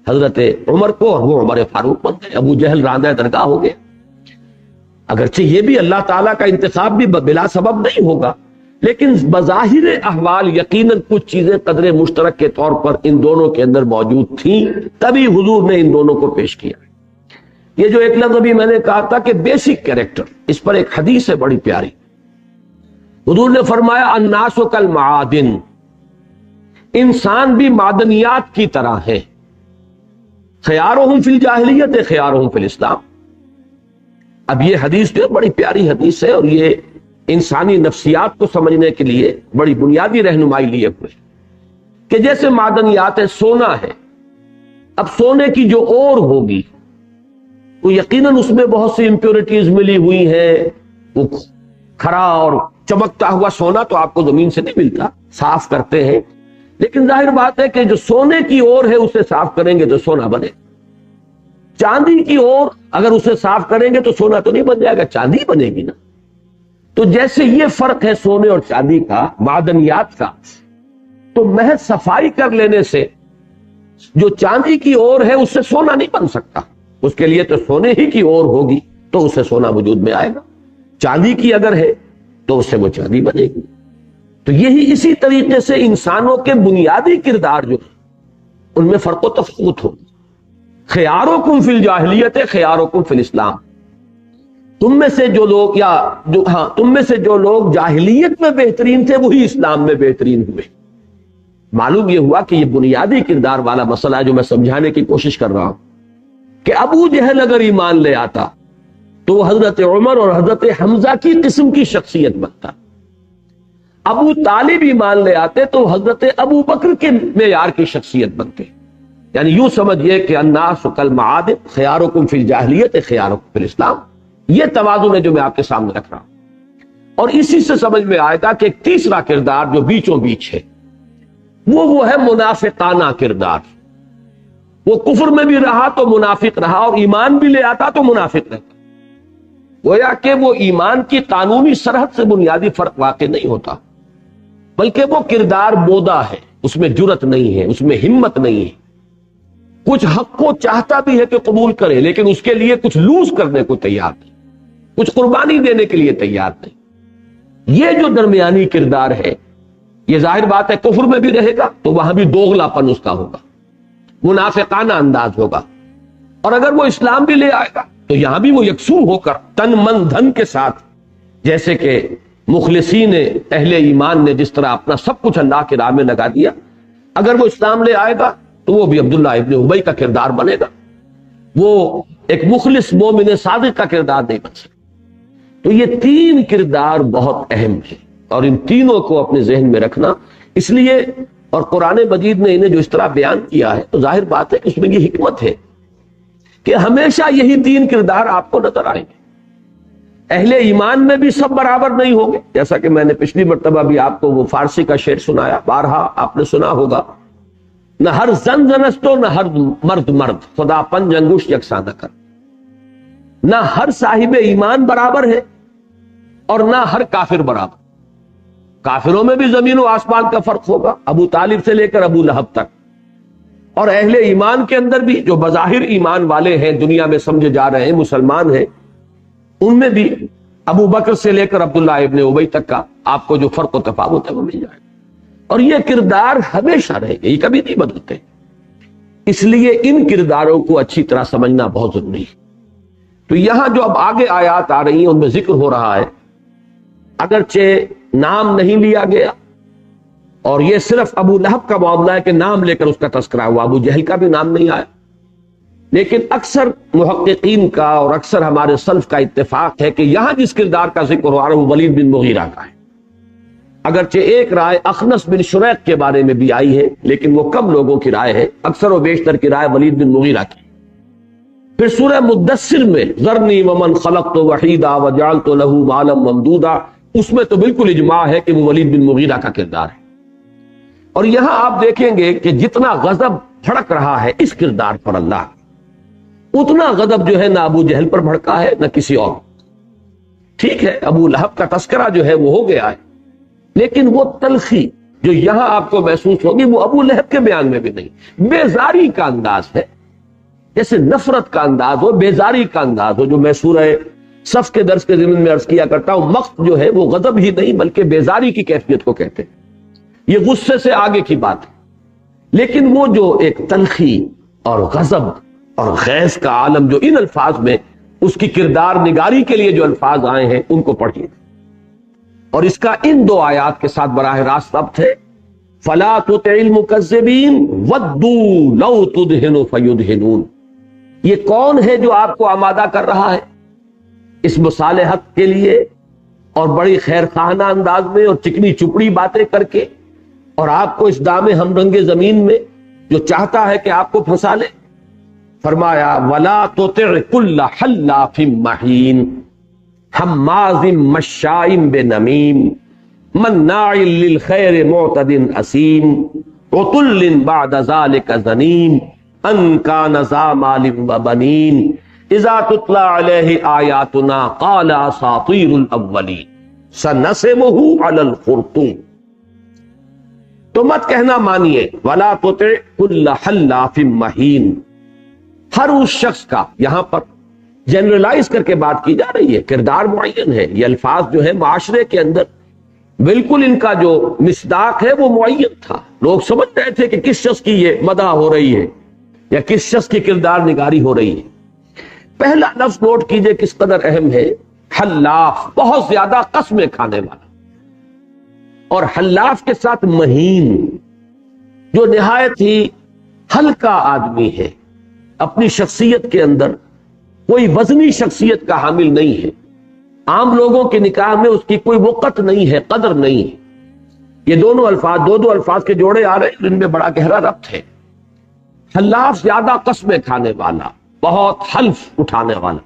حضرت عمر کو اور وہ عمر فاروق بن گئے. ابو جہل راندہ درگاہ ہو گیا. اگرچہ یہ بھی اللہ تعالیٰ کا انتخاب بھی بلا سبب نہیں ہوگا، لیکن بظاہر احوال یقیناً کچھ چیزیں قدر مشترک کے طور پر ان دونوں کے اندر موجود تھیں، تبھی حضور نے ان دونوں کو پیش کیا. یہ جو ایک لفظ ابھی میں نے کہا تھا کہ بیسک کریکٹر، اس پر ایک حدیث ہے بڑی پیاری. حضور نے فرمایا الناس کالمعادن، انسان بھی معدنیات کی طرح ہے، خیارہم فی الجاہلیت خیارہم فی الاسلام. اب یہ حدیث جو بڑی پیاری حدیث ہے اور یہ انسانی نفسیات کو سمجھنے کے لیے بڑی بنیادی رہنمائی لیے ہوئے کہ جیسے معدنیات ہے، سونا ہے، اب سونے کی جو اور ہوگی تو یقیناً اس میں بہت سی امپیورٹیز ملی ہوئی ہیں. وہ کھرا اور چمکتا ہوا سونا تو آپ کو زمین سے نہیں ملتا، صاف کرتے ہیں، لیکن ظاہر بات ہے کہ جو سونے کی اور ہے اسے صاف کریں گے تو سونا بنے. چاندی کی اور اگر اسے صاف کریں گے تو سونا تو نہیں بن جائے گا، چاندی بنے گی نا. تو جیسے یہ فرق ہے سونے اور چاندی کا، معدنیات کا، تو محض صفائی کر لینے سے جو چاندی کی اور ہے اس سے سونا نہیں بن سکتا، اس کے لیے تو سونے ہی کی اور ہوگی تو اس سے سونا وجود میں آئے گا، چاندی کی اگر ہے تو اس سے وہ چاندی بنے گی۔ تو یہی اسی طریقے سے انسانوں کے بنیادی کردار جو ان میں فرق و تفاوت ہو۔ خیارکم فی الجاہلیت خیارکم فی الاسلام، تم میں سے جو لوگ جاہلیت میں بہترین تھے وہی اسلام میں بہترین ہوئے۔ معلوم یہ ہوا کہ یہ بنیادی کردار والا مسئلہ ہے جو میں سمجھانے کی کوشش کر رہا ہوں کہ ابو جہل اگر ایمان لے آتا تو وہ حضرت عمر اور حضرت حمزہ کی قسم کی شخصیت بنتا، ابو طالب ایمان لے آتے تو حضرت ابو بکر کے معیار کی شخصیت بنتے۔ یعنی یوں سمجھئے کہ الناس کالمعادن خیارکم فی الجاہلیت خیارکم فی الاسلام، یہ توازن ہے جو میں آپ کے سامنے رکھ رہا ہوں۔ اور اسی سے سمجھ میں آئے گا کہ ایک تیسرا کردار جو بیچوں بیچ ہے وہ ہے منافقانہ کردار۔ وہ کفر میں بھی رہا تو منافق رہا اور ایمان بھی لے آتا تو منافق رہتا۔ گویا کہ وہ ایمان کی قانونی سرحد سے بنیادی فرق واقع نہیں ہوتا، بلکہ وہ کردار بودا ہے، اس میں جرت نہیں ہے، اس میں ہمت نہیں ہے، کچھ حق کو چاہتا بھی ہے کہ قبول کرے لیکن اس کے لیے کچھ لوز کرنے کو تیار نہیں، کچھ قربانی دینے کے لیے تیار نہیں۔ یہ جو درمیانی کردار ہے یہ ظاہر بات ہے کفر میں بھی رہے گا تو وہاں بھی دوغلا پن اس کا ہوگا، منافقانہ انداز ہوگا، اور اگر وہ اسلام بھی لے آئے گا تو یہاں بھی وہ یکسو ہو کر تن من دھن کے ساتھ، جیسے کہ مخلصین اہل ایمان نے جس طرح اپنا سب کچھ اللہ کے راہ میں لگا دیا، اگر وہ اسلام لے آئے گا تو وہ بھی عبداللہ ابن ابی کا کردار بنے گا، وہ ایک مخلص مومن صادق کا کردار نہیں بن سکتا۔ تو یہ تین کردار بہت اہم ہیں اور ان تینوں کو اپنے ذہن میں رکھنا، اس لیے اور قرآن مجید نے انہیں جو اس طرح بیان کیا ہے تو ظاہر بات ہے کہ اس میں یہ حکمت ہے کہ ہمیشہ یہی تین کردار آپ کو نظر آئیں گے۔ اہل ایمان میں بھی سب برابر نہیں ہوں گے، جیسا کہ میں نے پچھلی مرتبہ بھی آپ کو وہ فارسی کا شعر سنایا، بارہا آپ نے سنا ہوگا، نہ ہر زن زنستو نہ ہر مرد مرد، خدا پنج انگوش یکساں نہ کر۔ نہ ہر صاحب ایمان برابر ہے اور نہ ہر کافر برابر، کافروں میں بھی زمین و آسمان کا فرق ہوگا، ابو طالب سے لے کر ابو لہب تک، اور اہل ایمان کے اندر بھی جو بظاہر ایمان والے ہیں، دنیا میں سمجھے جا رہے ہیں، مسلمان ہیں، ان میں بھی ابو بکر سے لے کر عبداللہ ابن ابی تک کا آپ کو جو فرق و تفاوت ہے وہ مل جائے گا، اور یہ کردار ہمیشہ رہے گا، یہ کبھی نہیں بدلتے۔ اس لیے ان کرداروں کو اچھی طرح سمجھنا بہت ضروری ہے۔ تو یہاں جو اب آگے آیات آ رہی ہیں ان میں ذکر ہو رہا ہے، اگرچہ نام نہیں لیا گیا اور یہ صرف ابو لہب کا معاملہ ہے کہ نام لے کر اس کا تذکرہ ہوا، ابو جہل کا بھی نام نہیں آیا، لیکن اکثر محققین کا اور اکثر ہمارے سلف کا اتفاق ہے کہ یہاں جس کردار کا ذکر ہو رہا ہے وہ ولید بن مغیرہ کا ہے۔ اگرچہ ایک رائے اخنس بن شریق کے بارے میں بھی آئی ہے لیکن وہ کم لوگوں کی رائے ہے، اکثر و بیشتر کی رائے ولید بن مغیرہ کی۔ پھر سورہ مدثر میں ذرنی ومن خلقت وحیدا وجعلت له مالا ممدودا، اس میں تو بالکل اجماع ہے کہ وہ ولید بن مغیرہ کا کردار ہے۔ اور یہاں آپ دیکھیں گے کہ جتنا غضب بھڑک رہا ہے اس کردار پر اللہ، اتنا غضب جو ہے نہ ابو جہل پر بھڑکا ہے نہ کسی اور۔ ٹھیک ہے ابو لہب کا تذکرہ جو ہے وہ ہو گیا ہے، لیکن وہ تلخی جو یہاں آپ کو محسوس ہوگی وہ ابو لہب کے بیان میں بھی نہیں، بیزاری کا انداز ہے، جیسے نفرت کا انداز ہو، بیزاری کا انداز ہو، جو میں سورہ صف کے درس کے ضمن میں عرض کیا کرتا ہوں، مقت جو ہے وہ غضب ہی نہیں بلکہ بیزاری کی کیفیت کو کہتے ہیں، یہ غصے سے آگے کی بات ہے، لیکن وہ جو ایک تلخی اور غضب اور غیظ کا عالم جو ان الفاظ میں اس کی کردار نگاری کے لیے جو الفاظ آئے ہیں ان کو پڑھیے، اور اس کا ان دو آیات کے ساتھ براہ راست ربط ہے، فَلَا تُطِعِ الْمُكَذِّبِينَ وَدُّوا لَوْ تُدْهِنُ فَيُدْهِنُونَ۔ یہ کون ہے جو آپ کو آمادہ کر رہا ہے اس مصالحت کے لیے اور بڑی خیر خواہانہ انداز میں اور چکنی چپڑی باتیں کر کے، اور آپ کو اس دام ہم رنگ زمین میں جو چاہتا ہے کہ آپ کو پھنسا لے؟ فرمایا وَلَا تُطِعْ كُلَّ حَلَّافٍ مَّهِينٍ حَمَّازٍ مَّشَّاءٍ بِنَمِيمٍ مَّنَّاعٍ لِّلْخَيْرِ مُعْتَدٍ أَثِيمٍ عُتُلٍّ بَعْدَ ذَلِكَ زَنِيمٍ أَن كَانَ ذَا مَالٍ وَبَنِينَ إِذَا تُتْلَىٰ عَلَيْهِ آيَاتُنَا قَالَ أَسَاطِيرُ الْأَوَّلِينَ۔ سنسمہ علی الخرطوم، تو مت کہنا مانیے ولا تطع کل حلاف مہین، ہر اس شخص کا، یہاں پر جنرلائز کر کے بات کی جا رہی ہے، کردار معین ہے، یہ الفاظ جو ہے معاشرے کے اندر بالکل ان کا جو مصداق ہے وہ معین تھا، لوگ سمجھ رہے تھے کہ کس شخص کی یہ مدح ہو رہی ہے یا کس شخص کی کردار نگاری ہو رہی ہے۔ پہلا لفظ نوٹ کیجئے کس قدر اہم ہے، حلاف، بہت زیادہ قسمیں کھانے والا، اور حلاف کے ساتھ مہین، جو نہایت ہی ہلکا آدمی ہے، اپنی شخصیت کے اندر کوئی وزنی شخصیت کا حامل نہیں ہے، عام لوگوں کے نکاح میں اس کی کوئی وقت نہیں ہے، قدر نہیں ہے۔ یہ دونوں الفاظ دو الفاظ کے جوڑے آ رہے ہیں، جن میں بڑا گہرا ربط ہے۔ حلاف زیادہ قسمیں کھانے والا، بہت حلف اٹھانے والا،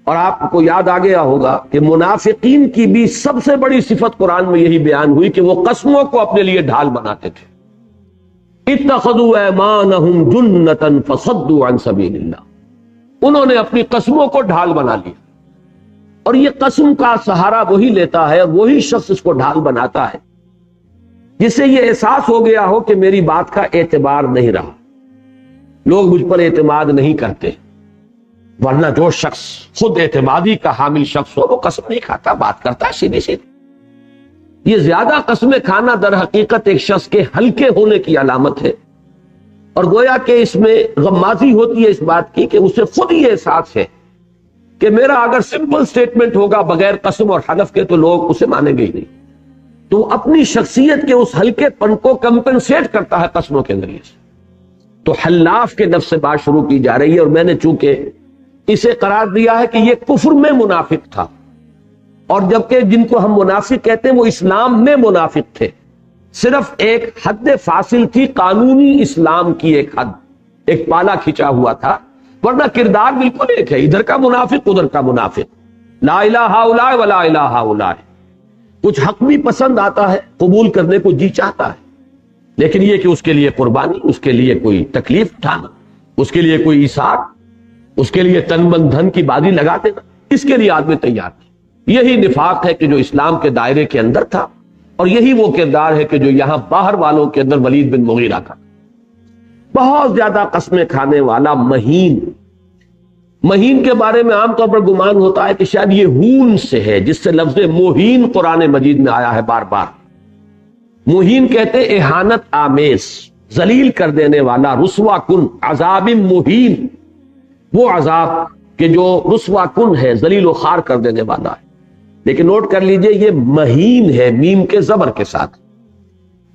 اور آپ کو یاد آ گیا ہوگا کہ منافقین کی بھی سب سے بڑی صفت قرآن میں یہی بیان ہوئی کہ وہ قسموں کو اپنے لیے ڈھال بناتے تھے۔ اتخذوا ایمانہم جنۃ فصدوا عن سبیل اللہ، انہوں نے اپنی قسموں کو ڈھال بنا لیا، اور یہ قسم کا سہارا وہی لیتا ہے اور وہی شخص اس کو ڈھال بناتا ہے جسے یہ احساس ہو گیا ہو کہ میری بات کا اعتبار نہیں رہا، لوگ مجھ پر اعتماد نہیں کرتے، ورنہ جو شخص خود اعتمادی کا حامل شخص ہو وہ قسم نہیں کھاتا، بات کرتا ہے سیدھی سیدھی۔ یہ زیادہ قسمیں کھانا در حقیقت ایک شخص کے ہلکے ہونے کی علامت ہے، اور گویا کہ اس میں غمازی ہوتی ہے اس بات کی کہ اسے خود یہ احساس ہے کہ میرا اگر سمپل سٹیٹمنٹ ہوگا بغیر قسم اور حلف کے تو لوگ اسے مانیں گے ہی نہیں، تو اپنی شخصیت کے اس ہلکے پن کو کمپنسیٹ کرتا ہے قسموں کے ذریعے سے۔ تو حلاف کے لفظ سے بات شروع کی جا رہی ہے، اور میں نے چونکہ اسے قرار دیا ہے کہ یہ کفر میں منافق تھا، اور جبکہ جن کو ہم منافق کہتے ہیں وہ اسلام میں منافق تھے، صرف ایک حد فاصل تھی، قانونی اسلام کی ایک حد، ایک پالا کھینچا ہوا تھا، ورنہ کردار بالکل ایک ہے، ادھر کا منافق ادھر کا منافق، لا الہ ہؤلاء ولا الہ ہؤلاء۔ کچھ حق بھی پسند آتا ہے، قبول کرنے کو جی چاہتا ہے، لیکن یہ کہ اس کے لیے قربانی، اس کے لیے کوئی تکلیف اٹھانا، اس کے لیے کوئی ایثار، اس کے لیے تن من دھن کی بازی لگا دینا، اس کے لیے آدمی تیار ہے۔ یہی نفاق ہے کہ جو اسلام کے دائرے کے اندر تھا، اور یہی وہ کردار ہے کہ جو یہاں باہر والوں کے اندر ولید بن مغیرہ کا، بہت زیادہ قسمیں کھانے والا، مہین۔ مہین کے بارے میں عام طور پر گمان ہوتا ہے کہ شاید یہ ہون سے ہے، جس سے لفظ مہین قرآن مجید میں آیا ہے بار بار۔ مہین کہتے اہانت آمیز، ذلیل کر دینے والا، رسوا کن، عذاب مہین، وہ عذاب کہ جو رسوا کن ہے، ذلیل و خوار کر دینے والا ہے۔ لیکن نوٹ کر لیجئے یہ مہین ہے میم کے زبر کے ساتھ،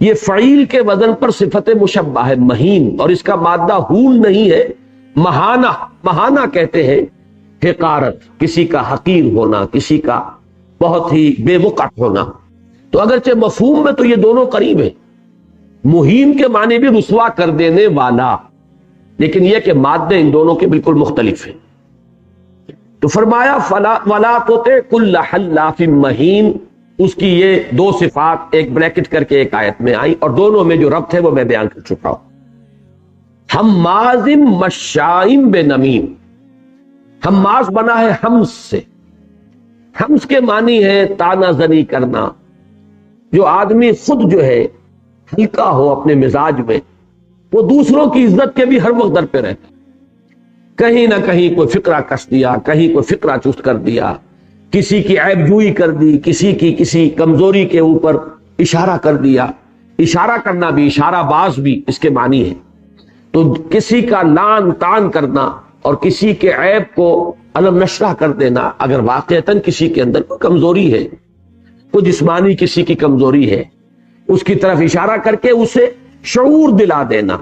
یہ فعیل کے وزن پر صفت مشبہ ہے، مہین، اور اس کا مادہ ہون نہیں ہے، مہانہ۔ مہانہ کہتے ہیں حقارت، کسی کا حقیر ہونا، کسی کا بہت ہی بے وقت ہونا۔ تو اگرچہ مفہوم میں تو یہ دونوں قریب ہیں، مہین کے معنی بھی رسوا کر دینے والا، لیکن یہ کہ مادے ان دونوں کے بالکل مختلف ہیں۔ تو فرمایا وَلَا تُطِعْ كُلَّ حَلَّافٍ مَّهِينٍ، اس کی یہ دو صفات ایک بریکٹ کر کے ایک آیت میں آئی، اور دونوں میں جو ربط ہے وہ میں بیان کر چکا ہوں۔ حماز مشاء بنمیم، حماز بنا ہے حمز سے، حمز کے معنی ہے تانا زنی کرنا، جو آدمی خود جو ہے ہلکا ہو اپنے مزاج میں، وہ دوسروں کی عزت کے بھی ہر وقت در پہ رہتا، کہیں نہ کہیں کوئی فقرہ کس دیا، کہیں کوئی فقرہ چست کر دیا، کسی کی عیب جوئی کر دی، کسی کی کسی کمزوری کے اوپر اشارہ کر دیا۔ اشارہ کرنا بھی، اشارہ باز بھی اس کے معنی ہے۔ تو کسی کا لعن طعن کرنا اور کسی کے عیب کو علم نشرہ کر دینا، اگر واقعتاً کسی کے اندر کوئی کمزوری ہے، کوئی جسمانی کسی کی کمزوری ہے، اس کی طرف اشارہ کر کے اسے شعور دلا دینا،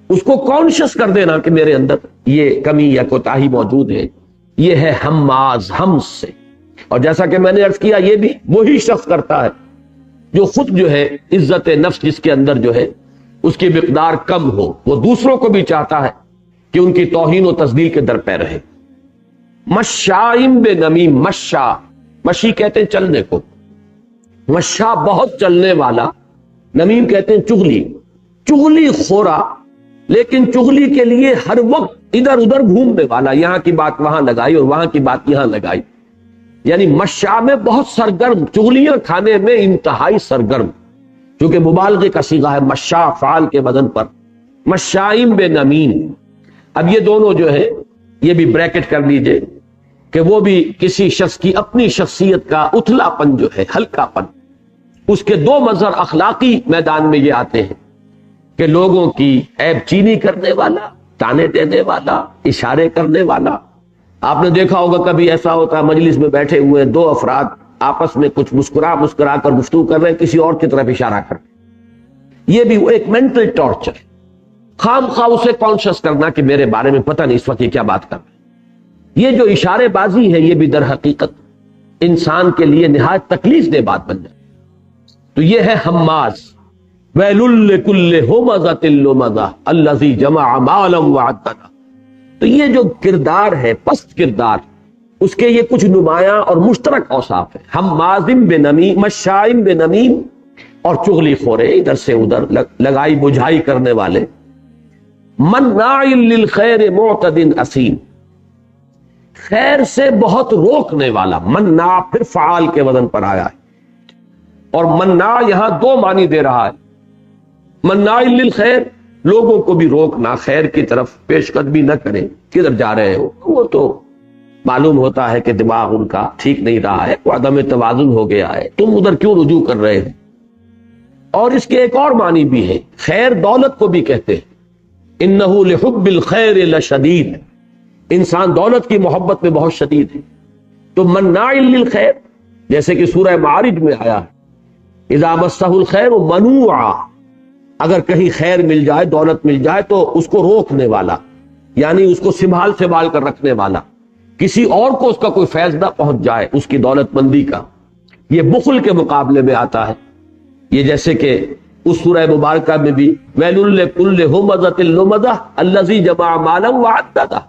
اس کو کانشس کر دینا کہ میرے اندر یہ کمی یا کوتاہی موجود ہے، یہ ہے حماز، حمز سے۔ اور جیسا کہ میں نے عرض کیا، یہ بھی وہی شخص کرتا ہے جو خود جو ہے عزت نفس جس کے اندر جو ہے اس کی مقدار کم ہو، وہ دوسروں کو بھی چاہتا ہے کہ ان کی توہین و تذلیل کے در پہ رہے۔ مشائم بنمیم، مشا، مشی کہتے ہیں چلنے کو، مشا بہت چلنے والا، نمیم کہتے ہیں چغلی، چغلی خورا، لیکن چغلی کے لیے ہر وقت ادھر ادھر گھومنے والا، یہاں کی بات وہاں لگائی اور وہاں کی بات یہاں لگائی۔ یعنی مشاء میں بہت سرگرم، چغلیاں کھانے میں انتہائی سرگرم، چونکہ مبالغے کا صیغہ ہے مشاء فعال کے وزن پر، مشائم بنمیم۔ اب یہ دونوں جو ہے یہ بھی بریکٹ کر لیجئے کہ وہ بھی کسی شخص کی اپنی شخصیت کا اتھلا پن جو ہے، ہلکا پن، اس کے دو مظہر اخلاقی میدان میں یہ آتے ہیں کہ لوگوں کی عیب چینی کرنے والا، تانے دینے والا، اشارے کرنے والا۔ آپ نے دیکھا ہوگا کبھی ایسا ہوتا ہے مجلس میں بیٹھے ہوئے دو افراد آپس میں کچھ مسکرا کر گفتگو کر رہے ہیں، کسی اور کی طرف اشارہ کر، یہ بھی وہ ایک مینٹل ٹارچر، خام خواہ اسے کانشس کرنا کہ میرے بارے میں پتہ نہیں اس وقت یہ کیا بات کر رہے ہیں۔ یہ جو اشارے بازی ہے یہ بھی در حقیقت انسان کے لیے نہایت تکلیف دہ بات بن جائے۔ تو یہ ہے حماز، ویل لکل ہمزۃ لمزہ الذی جمع مالا وعددہ۔ تو یہ جو کردار ہے، پست کردار، اس کے یہ کچھ نمایاں اور مشترک اوصاف ہیں، حماز بنمیم، مشاء بنمیم، اور چغلی خورے، ادھر سے ادھر لگائی بجھائی کرنے والے، مناع للخیر معتد اثیم، خیر سے بہت روکنے والا۔ مناع پھر فعال کے وزن پر آیا ہے، اور مناع یہاں دو معنی دے رہا ہے، مناع للخیر، لوگوں کو بھی روکنا، خیر کی طرف پیش قدمی نہ کریں، کدھر جا رہے ہو، وہ تو معلوم ہوتا ہے کہ دماغ ان کا ٹھیک نہیں رہا ہے، وہ عدم توازن ہو گیا ہے، تم ادھر کیوں رجوع کر رہے ہو۔ اور اس کے ایک اور معنی بھی ہے، خیر دولت کو بھی کہتے ہیں، انہ لحب الخیر لشدید، انسان دولت کی محبت میں بہت شدید ہے۔ تو مناع للخیر، جیسے کہ سورہ معارج میں آیا ہے، اذا مسہ الخیر منوعا، اگر کہیں خیر مل جائے، دولت مل جائے تو اس کو روکنے والا، یعنی اس کو سنبھال کر رکھنے والا، کسی اور کو اس کا کوئی فیض نہ پہنچ جائے اس کی دولت مندی کا۔ یہ بخل کے مقابلے میں آتا ہے، یہ جیسے کہ اس سورہ مبارکہ میں بھی ویل لکل ہمزۃ لمزہ الذی جمع مالا وعددہ،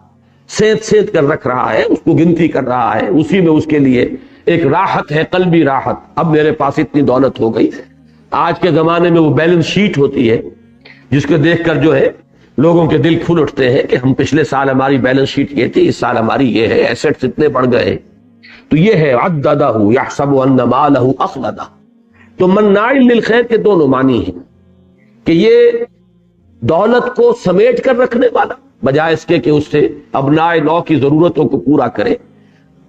سید کر رکھ رہا ہے، اس کو گنتی کر رہا ہے، اسی میں اس کے لیے ایک راحت ہے، قلبی راحت، اب میرے پاس اتنی دولت ہو گئی۔ آج کے زمانے میں وہ بیلنس شیٹ ہوتی ہے جس کو دیکھ کر جو ہے لوگوں کے دل کھل اٹھتے ہیں کہ ہم پچھلے سال ہماری بیلنس شیٹ یہ تھی، اس سال ہماری یہ ہے، ایسٹس اتنے بڑھ گئے۔ تو یہ ہے عددہ یحسب ان مالہ اخلدہ۔ تو مناع للخیر کے دونوں معنی ہیں کہ یہ دولت کو سمیٹ کر رکھنے والا، بجائے اس کے کہ اس سے ابناء نو کی ضرورتوں کو پورا کرے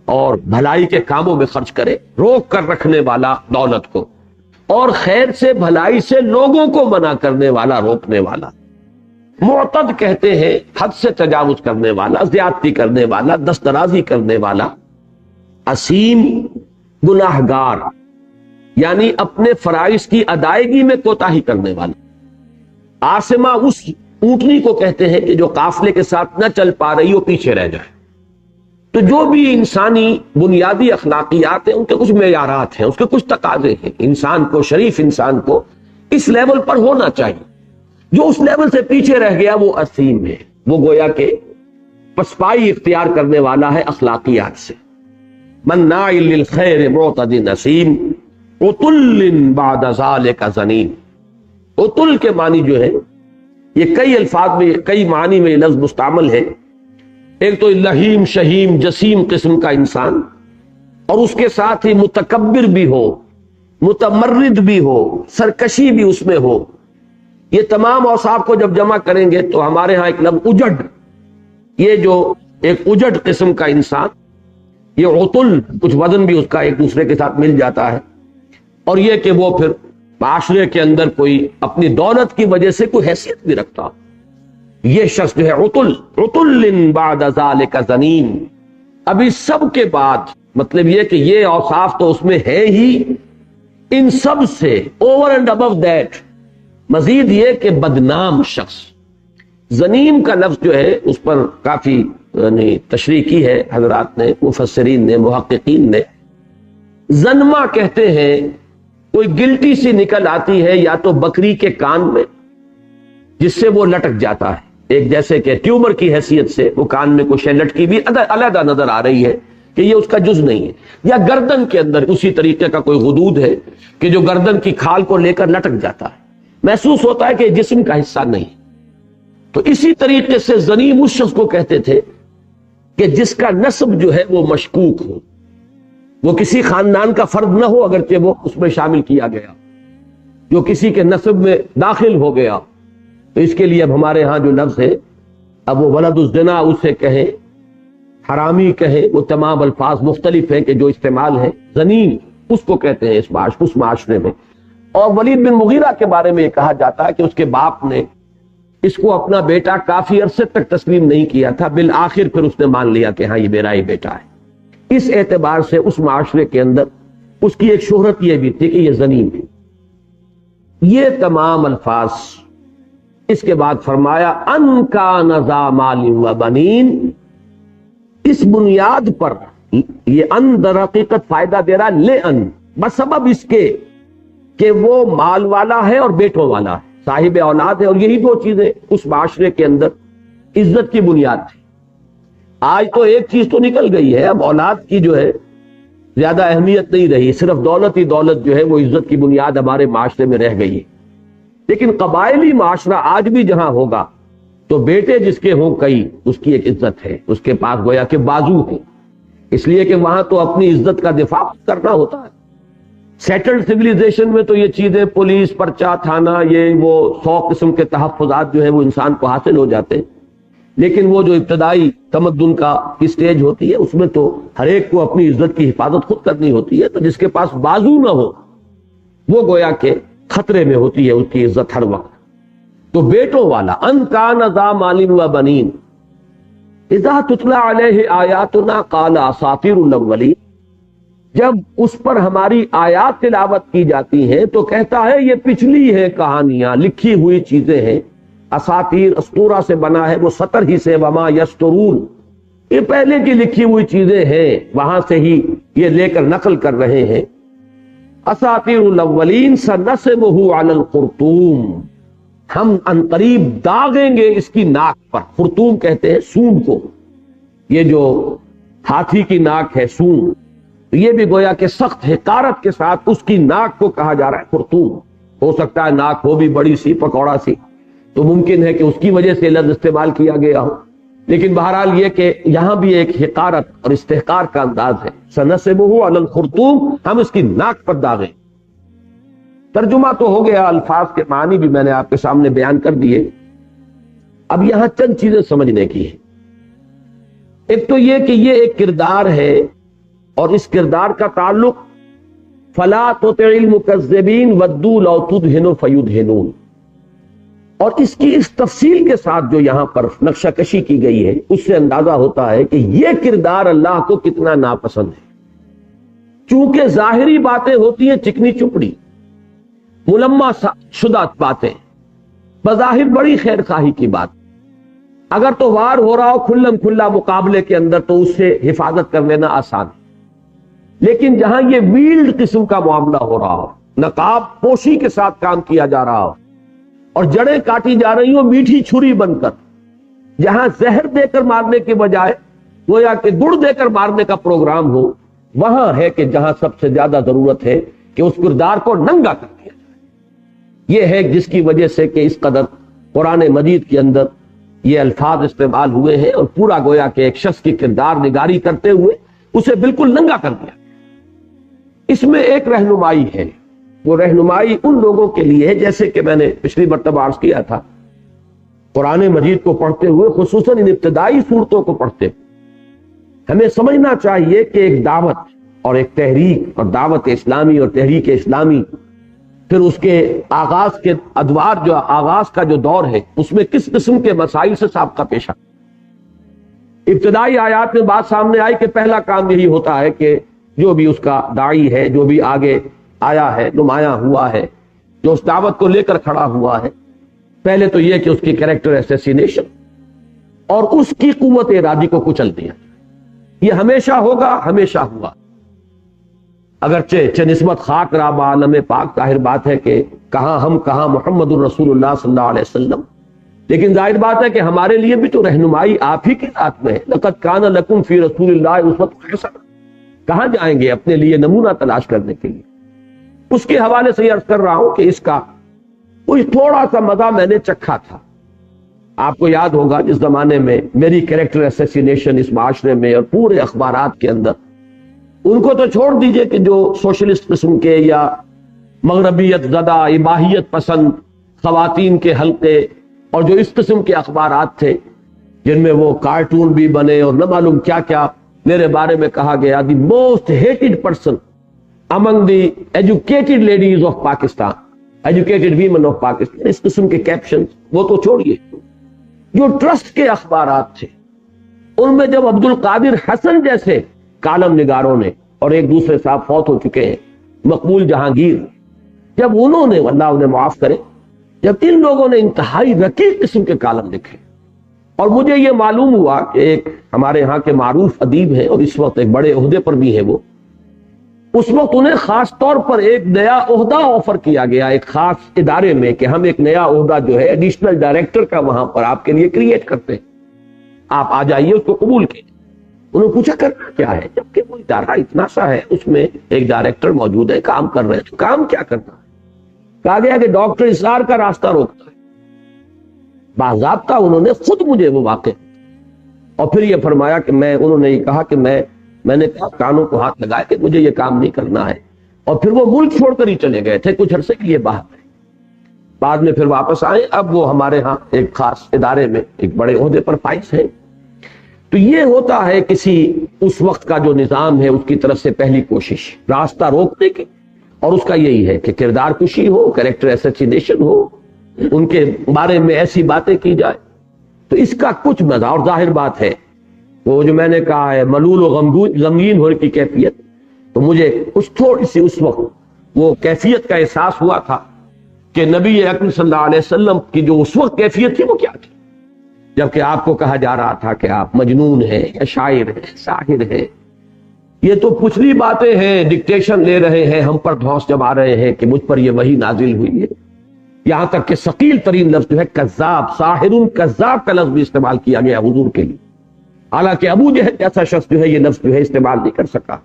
اور بھلائی کے کاموں میں خرچ کرے، روک کر رکھنے والا دولت کو، اور خیر سے بھلائی سے لوگوں کو منع کرنے والا، روکنے والا۔ معتد کہتے ہیں حد سے تجاوز کرنے والا، زیادتی کرنے والا، دست درازی کرنے والا۔ اسیم گناہگار، یعنی اپنے فرائض کی ادائیگی میں کوتاہی کرنے والا۔ آسمہ اس اونٹنی کو کہتے ہیں کہ جو قافلے کے ساتھ نہ چل پا رہی ہو، پیچھے رہ جائے۔ تو جو بھی انسانی بنیادی اخلاقیات ہیں ان کے کچھ معیارات ہیں، اس کے کچھ تقاضے ہیں، انسان کو، شریف انسان کو اس لیول پر ہونا چاہیے۔ جو اس لیول سے پیچھے رہ گیا وہ اسیم ہے، وہ گویا کہ پسپائی اختیار کرنے والا ہے اخلاقیات سے۔ مناع للخیر معتد اسیم عتل بعد ذلک زنیم۔ عتل کے معنی جو ہے یہ کئی الفاظ میں، کئی معنی میں یہ لفظ مستعمل ہے۔ ایک تو لہیم شہیم جسیم قسم کا انسان، اور اس کے ساتھ ہی متکبر بھی ہو، متمرد بھی ہو، سرکشی بھی اس میں ہو۔ یہ تمام اوصاف کو جب جمع کریں گے تو ہمارے ہاں ایک لفظ اجڑ، یہ جو ایک اجڑ قسم کا انسان، یہ عتل، کچھ وزن بھی اس کا ایک دوسرے کے ساتھ مل جاتا ہے، اور یہ کہ وہ پھر معاشرے کے اندر کوئی اپنی دولت کی وجہ سے کوئی حیثیت بھی رکھتا، یہ شخص جو ہے عتل بعد ذالک زنیم۔ ابھی سب کے بعد مطلب یہ کہ یہ اوصاف تو اس میں ہے ہی، ان سب سے اوور اینڈ ابو دیٹ مزید یہ کہ بدنام شخص۔ زنیم کا لفظ جو ہے اس پر کافی تشریح کی ہے حضرات نے، مفسرین نے، محققین نے۔ زنما کہتے ہیں کوئی گلٹی سی نکل آتی ہے یا تو بکری کے کان میں جس سے وہ لٹک جاتا ہے، ایک جیسے کہ ٹیومر کی حیثیت سے وہ کان میں کوئی شے لٹکی بھی علیحدہ نظر آ رہی ہے کہ یہ اس کا جز نہیں ہے، یا گردن کے اندر اسی طریقے کا کوئی غدود ہے کہ جو گردن کی کھال کو لے کر لٹک جاتا ہے، محسوس ہوتا ہے کہ جسم کا حصہ نہیں۔ تو اسی طریقے سے زنیم اس شخص کو کہتے تھے کہ جس کا نسب جو ہے وہ مشکوک ہو، وہ کسی خاندان کا فرد نہ ہو اگرچہ وہ اس میں شامل کیا گیا، جو کسی کے نسب میں داخل ہو گیا، تو اس کے لیے اب ہمارے ہاں جو لفظ ہے، اب وہ ولد الزنا اسے کہیں، حرامی کہیں، وہ تمام الفاظ مختلف ہیں کہ جو استعمال ہیں، زنین اس کو کہتے ہیں اس معاشرے میں۔ اور ولید بن مغیرہ کے بارے میں یہ کہا جاتا ہے کہ اس کے باپ نے اس کو اپنا بیٹا کافی عرصے تک تسلیم نہیں کیا تھا، بالآخر پھر اس نے مان لیا کہ ہاں یہ میرا ہی بیٹا ہے۔ اس اعتبار سے اس معاشرے کے اندر اس کی ایک شہرت یہ بھی تھی کہ یہ زنین ہے۔ یہ تمام الفاظ، اس کے بعد فرمایا ان کان ذا مال و بنین، اس بنیاد پر یہ ان در حقیقت فائدہ دے رہا لے ان، بسبب اس کے کہ وہ مال والا ہے اور بیٹوں والا ہے، صاحب اولاد ہے، اور یہی دو چیزیں اس معاشرے کے اندر عزت کی بنیاد تھی۔ آج تو ایک چیز تو نکل گئی ہے، اب اولاد کی جو ہے زیادہ اہمیت نہیں رہی، صرف دولت ہی دولت جو ہے وہ عزت کی بنیاد ہمارے معاشرے میں رہ گئی ہے۔ لیکن قبائلی معاشرہ آج بھی جہاں ہوگا تو بیٹے جس کے ہوں کئی، اس کی ایک عزت ہے، اس کے پاس گویا کہ بازو ہے، اس لیے کہ وہاں تو اپنی عزت کا دفاع کرنا ہوتا ہے۔ سیٹلڈ سیویلائزیشن میں تو یہ چیزیں پولیس، پرچہ، تھانہ، یہ وہ 100 قسم کے تحفظات جو ہے وہ انسان کو حاصل ہو جاتے ہیں، لیکن وہ جو ابتدائی تمدن کا اسٹیج ہوتی ہے اس میں تو ہر ایک کو اپنی عزت کی حفاظت خود کرنی ہوتی ہے، تو جس کے پاس بازو نہ ہو وہ گویا کہ خطرے میں ہوتی ہے اس کی عزت ہر وقت۔ تو بیٹوں والا ان کان ذا مال و بنین اذا تتلی علیہ آیاتنا قال اساطیر الاولین، جب اس پر ہماری آیات تلاوت کی جاتی ہیں تو کہتا ہے یہ پچھلی ہے کہانیاں، لکھی ہوئی چیزیں ہیں۔ اساطیر اسطورہ سے بنا ہے، وہ سطر ہی سے، وما یسترون، یہ پہلے کی لکھی ہوئی چیزیں ہیں، وہاں سے ہی یہ لے کر نقل کر رہے ہیں۔ اساطیر الاولین سنسمہ علی الخرطوم، ہم عنقریب داغیں گے اس کی ناک پر۔ خرطوم کہتے ہیں سونڈ کو، یہ جو ہاتھی کی ناک ہے سونڈ، یہ بھی گویا کہ سخت حقارت کے ساتھ اس کی ناک کو کہا جا رہا ہے خرطوم۔ ہو سکتا ہے ناک ہو بھی بڑی سی، پکوڑا سی، تو ممکن ہے کہ اس کی وجہ سے لفظ استعمال کیا گیا ہو، لیکن بہرحال یہ کہ یہاں بھی ایک حقارت اور استحقار کا انداز ہے۔ سنسمہ علی الخرطوم، ہم اس کی ناک پر داغیں۔ ترجمہ تو ہو گیا، الفاظ کے معنی بھی میں نے آپ کے سامنے بیان کر دیے۔ اب یہاں چند چیزیں سمجھنے کی ہیں۔ ایک تو یہ کہ یہ ایک کردار ہے، اور اس کردار کا تعلق فلا تطع المکذبین ودوا لو تدہن فیدہنون، اور اس کی اس تفصیل کے ساتھ جو یہاں پر نقشہ کشی کی گئی ہے اس سے اندازہ ہوتا ہے کہ یہ کردار اللہ کو کتنا ناپسند ہے۔ چونکہ ظاہری باتیں ہوتی ہیں چکنی چپڑی، ملمہ شدہ باتیں، بظاہر بڑی خیر خواہی کی بات، اگر تو وار ہو رہا ہو کھلم کھلا مقابلے کے اندر تو اس سے حفاظت کر لینا آسان ہے۔ لیکن جہاں یہ ویلڈ قسم کا معاملہ ہو رہا ہو، نقاب پوشی کے ساتھ کام کیا جا رہا ہو، اور جڑیں کاٹی جا رہی ہوں میٹھی چھری بن کر، جہاں زہر دے کر مارنے کے بجائے گویا کہ گڑ دے کر مارنے کا پروگرام ہو، وہاں ہے کہ جہاں سب سے زیادہ ضرورت ہے کہ اس کردار کو ننگا کر دیا جائے۔ یہ ہے جس کی وجہ سے کہ اس قدر قرآن مجید کے اندر یہ الفاظ استعمال ہوئے ہیں، اور پورا گویا کہ ایک شخص کی کردار نگاری کرتے ہوئے اسے بالکل ننگا کر دیا۔ اس میں ایک رہنمائی ہے، وہ رہنمائی ان لوگوں کے لیے ہے، جیسے کہ میں نے پچھلی مرتبہ عرض کیا تھا، قرآن مجید کو پڑھتے ہوئے، خصوصاً ان ابتدائی صورتوں کو پڑھتے ہوئے ہمیں سمجھنا چاہیے کہ ایک دعوت اور ایک تحریک، اور دعوت اسلامی اور تحریک اسلامی، پھر اس کے آغاز کے ادوار، جو آغاز کا جو دور ہے اس میں کس قسم کے مسائل سے سابقہ پیش آیا۔ ابتدائی آیات میں بات سامنے آئی کہ پہلا کام یہی ہوتا ہے کہ جو بھی اس کا داعی ہے، جو بھی آگے آیا ہے، نمایاں ہوا ہے، جو اس دعوت کو لے کر کھڑا ہوا ہے، پہلے تو یہ کہ اس کی کریکٹر ایسیسینیشن اور اس کی قوت ارادی کو کچل دیا۔ یہ ہمیشہ ہوگا، ہمیشہ ہوا، اگرچہ نسبت خاک راب عالم پاک، ظاہر بات ہے کہ کہاں ہم، کہاں محمد الرسول اللہ صلی اللہ علیہ وسلم، لیکن ظاہر بات ہے کہ ہمارے لیے بھی تو رہنمائی آپ ہی کے ساتھ میں ہے۔ لقد کان لکم فی رسول اللہ اسوۃ حسنہ، کہاں جائیں گے اپنے لیے نمونہ تلاش کرنے کے لیے؟ اس کے حوالے سے یہ عرض کر رہا ہوں کہ اس کا کوئی تھوڑا سا مزہ میں نے چکھا تھا۔ آپ کو یاد ہوگا جس زمانے میں میری کریکٹر ایسیسینیشن اس معاشرے میں اور پورے اخبارات کے اندر ان کو تو چھوڑ دیجئے کہ جو سوشلسٹ قسم کے یا مغربیت زدہ اباحیت پسند خواتین کے حلقے اور جو اس قسم کے اخبارات تھے جن میں وہ کارٹون بھی بنے اور نہ معلوم کیا کیا میرے بارے میں کہا گیا the most hated person among the educated ladies of Pakistan, educated women of Pakistan, اس قسم کے کیپشن وہ تو چھوڑیے۔ جو ٹرسٹ کے اخبارات تھے ان میں جب عبد القادر حسن جیسے کالم نگاروں نے، اور ایک دوسرے صاحب فوت ہو چکے ہیں، مقبول جہانگیر، جب انہوں نے، اللہ انہیں معاف کرے، جب ان لوگوں نے انتہائی رقیق قسم کے کالم لکھے، اور مجھے یہ معلوم ہوا کہ ایک ہمارے ہاں کے معروف ادیب ہیں اور اس وقت ایک بڑے عہدے پر بھی ہیں وہ، اس وقت انہیں خاص طور پر ایک نیا عہدہ آفر کیا گیا ایک خاص ادارے میں کہ ہم ایک نیا عہدہ جو ہے ایڈیشنل ڈائریکٹر کا وہاں پر آپ کے لیے کریٹ کرتے ہیں، آپ آ جائیے، اس کو قبول کیجیے۔ انہوں نے پوچھا کرنا کیا ہے، جبکہ وہ ادارہ اتنا سا ہے، اس میں ایک ڈائریکٹر موجود ہے، کام کر رہے ہیں، تو کام کیا کرنا ہے؟ کہا گیا کہ ڈاکٹر اسرار کا راستہ روکتا ہے۔ باضابطہ انہوں نے خود مجھے وہ واقع، اور پھر یہ فرمایا کہ انہوں نے یہ کہا کہ میں نے کہا کانوں کو ہاتھ لگایا کہ مجھے یہ کام نہیں کرنا ہے، اور پھر وہ ملک چھوڑ کر ہی چلے گئے تھے کچھ عرصے کے لیے باہر، بعد میں پھر واپس آئے، اب وہ ہمارے ہاں ایک خاص ادارے میں ایک بڑے عہدے پر فائز ہیں۔ تو یہ ہوتا ہے کسی اس وقت کا جو نظام ہے اس کی طرف سے پہلی کوشش راستہ روکنے کی، اور اس کا یہی ہے کہ کردار کشی ہو، کریکٹر اسیسینیشن ہو، ان کے بارے میں ایسی باتیں کی جائے۔ تو اس کا کچھ مزہ، اور ظاہر بات ہے وہ جو میں نے کہا ہے ملول و غمگین ہونے کی کیفیت، تو مجھے کچھ تھوڑی سی اس وقت وہ کیفیت کا احساس ہوا تھا کہ نبی اکرم صلی اللہ علیہ وسلم کی جو اس وقت کیفیت تھی وہ کیا تھی، جبکہ آپ کو کہا جا رہا تھا کہ آپ مجنون ہیں یا شاعر ہیں، ساحر ہیں۔ یہ تو پچھلی باتیں ہیں، ڈکٹیشن لے رہے ہیں، ہم پر دھوس جما رہے ہیں کہ مجھ پر یہ وحی نازل ہوئی ہے، یہاں تک کہ ثقیل ترین لفظ جو ہے کذاب، ساحر کذاب کا لفظ بھی استعمال کیا گیا حضور کے لیے، حالانکہ ابو جہل جیسا شخص جو ہے یہ لفظ جو ہے استعمال نہیں کر سکا،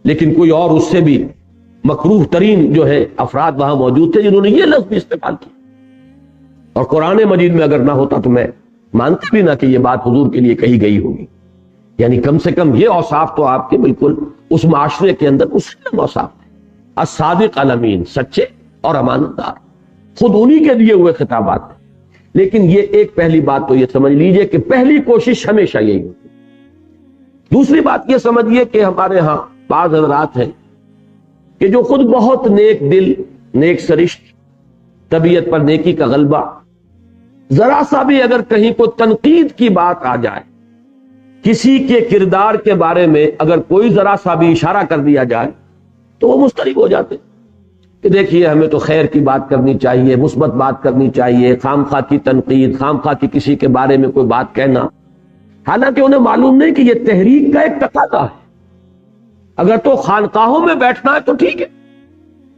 لیکن کوئی اور اس سے بھی مکروہ ترین جو ہے افراد وہاں موجود تھے جنہوں نے یہ لفظ بھی استعمال کیا، اور قرآن مجید میں اگر نہ ہوتا تو میں مانتے بھی نہ کہ یہ بات حضور کے لیے کہی گئی ہوگی۔ یعنی کم سے کم یہ اوصاف تو آپ کے بالکل اس معاشرے کے اندر مسلم اوصاف ہیں، الصادق الامین، سچے اور امانت دار، خود انہی کے دیے ہوئے خطابات ہیں۔ لیکن یہ ایک پہلی بات تو یہ سمجھ لیجئے کہ پہلی کوشش ہمیشہ یہی ہوتی ہے۔ دوسری بات یہ سمجھیے کہ ہمارے ہاں بعض حضرات ہیں کہ جو خود بہت نیک دل، نیک سرشت، طبیعت پر نیکی کا غلبہ، ذرا سا بھی اگر کہیں کو تنقید کی بات آ جائے، کسی کے کردار کے بارے میں اگر کوئی ذرا سا بھی اشارہ کر دیا جائے تو وہ مضطرب ہو جاتے کہ دیکھیے ہمیں تو خیر کی بات کرنی چاہیے، مثبت بات کرنی چاہیے، خام خواہ کی تنقید، خام خواہ کی کسی کے بارے میں کوئی بات کہنا، حالانکہ انہیں معلوم نہیں کہ یہ تحریک کا ایک تقاضا ہے۔ اگر تو خانقاہوں میں بیٹھنا ہے تو ٹھیک ہے،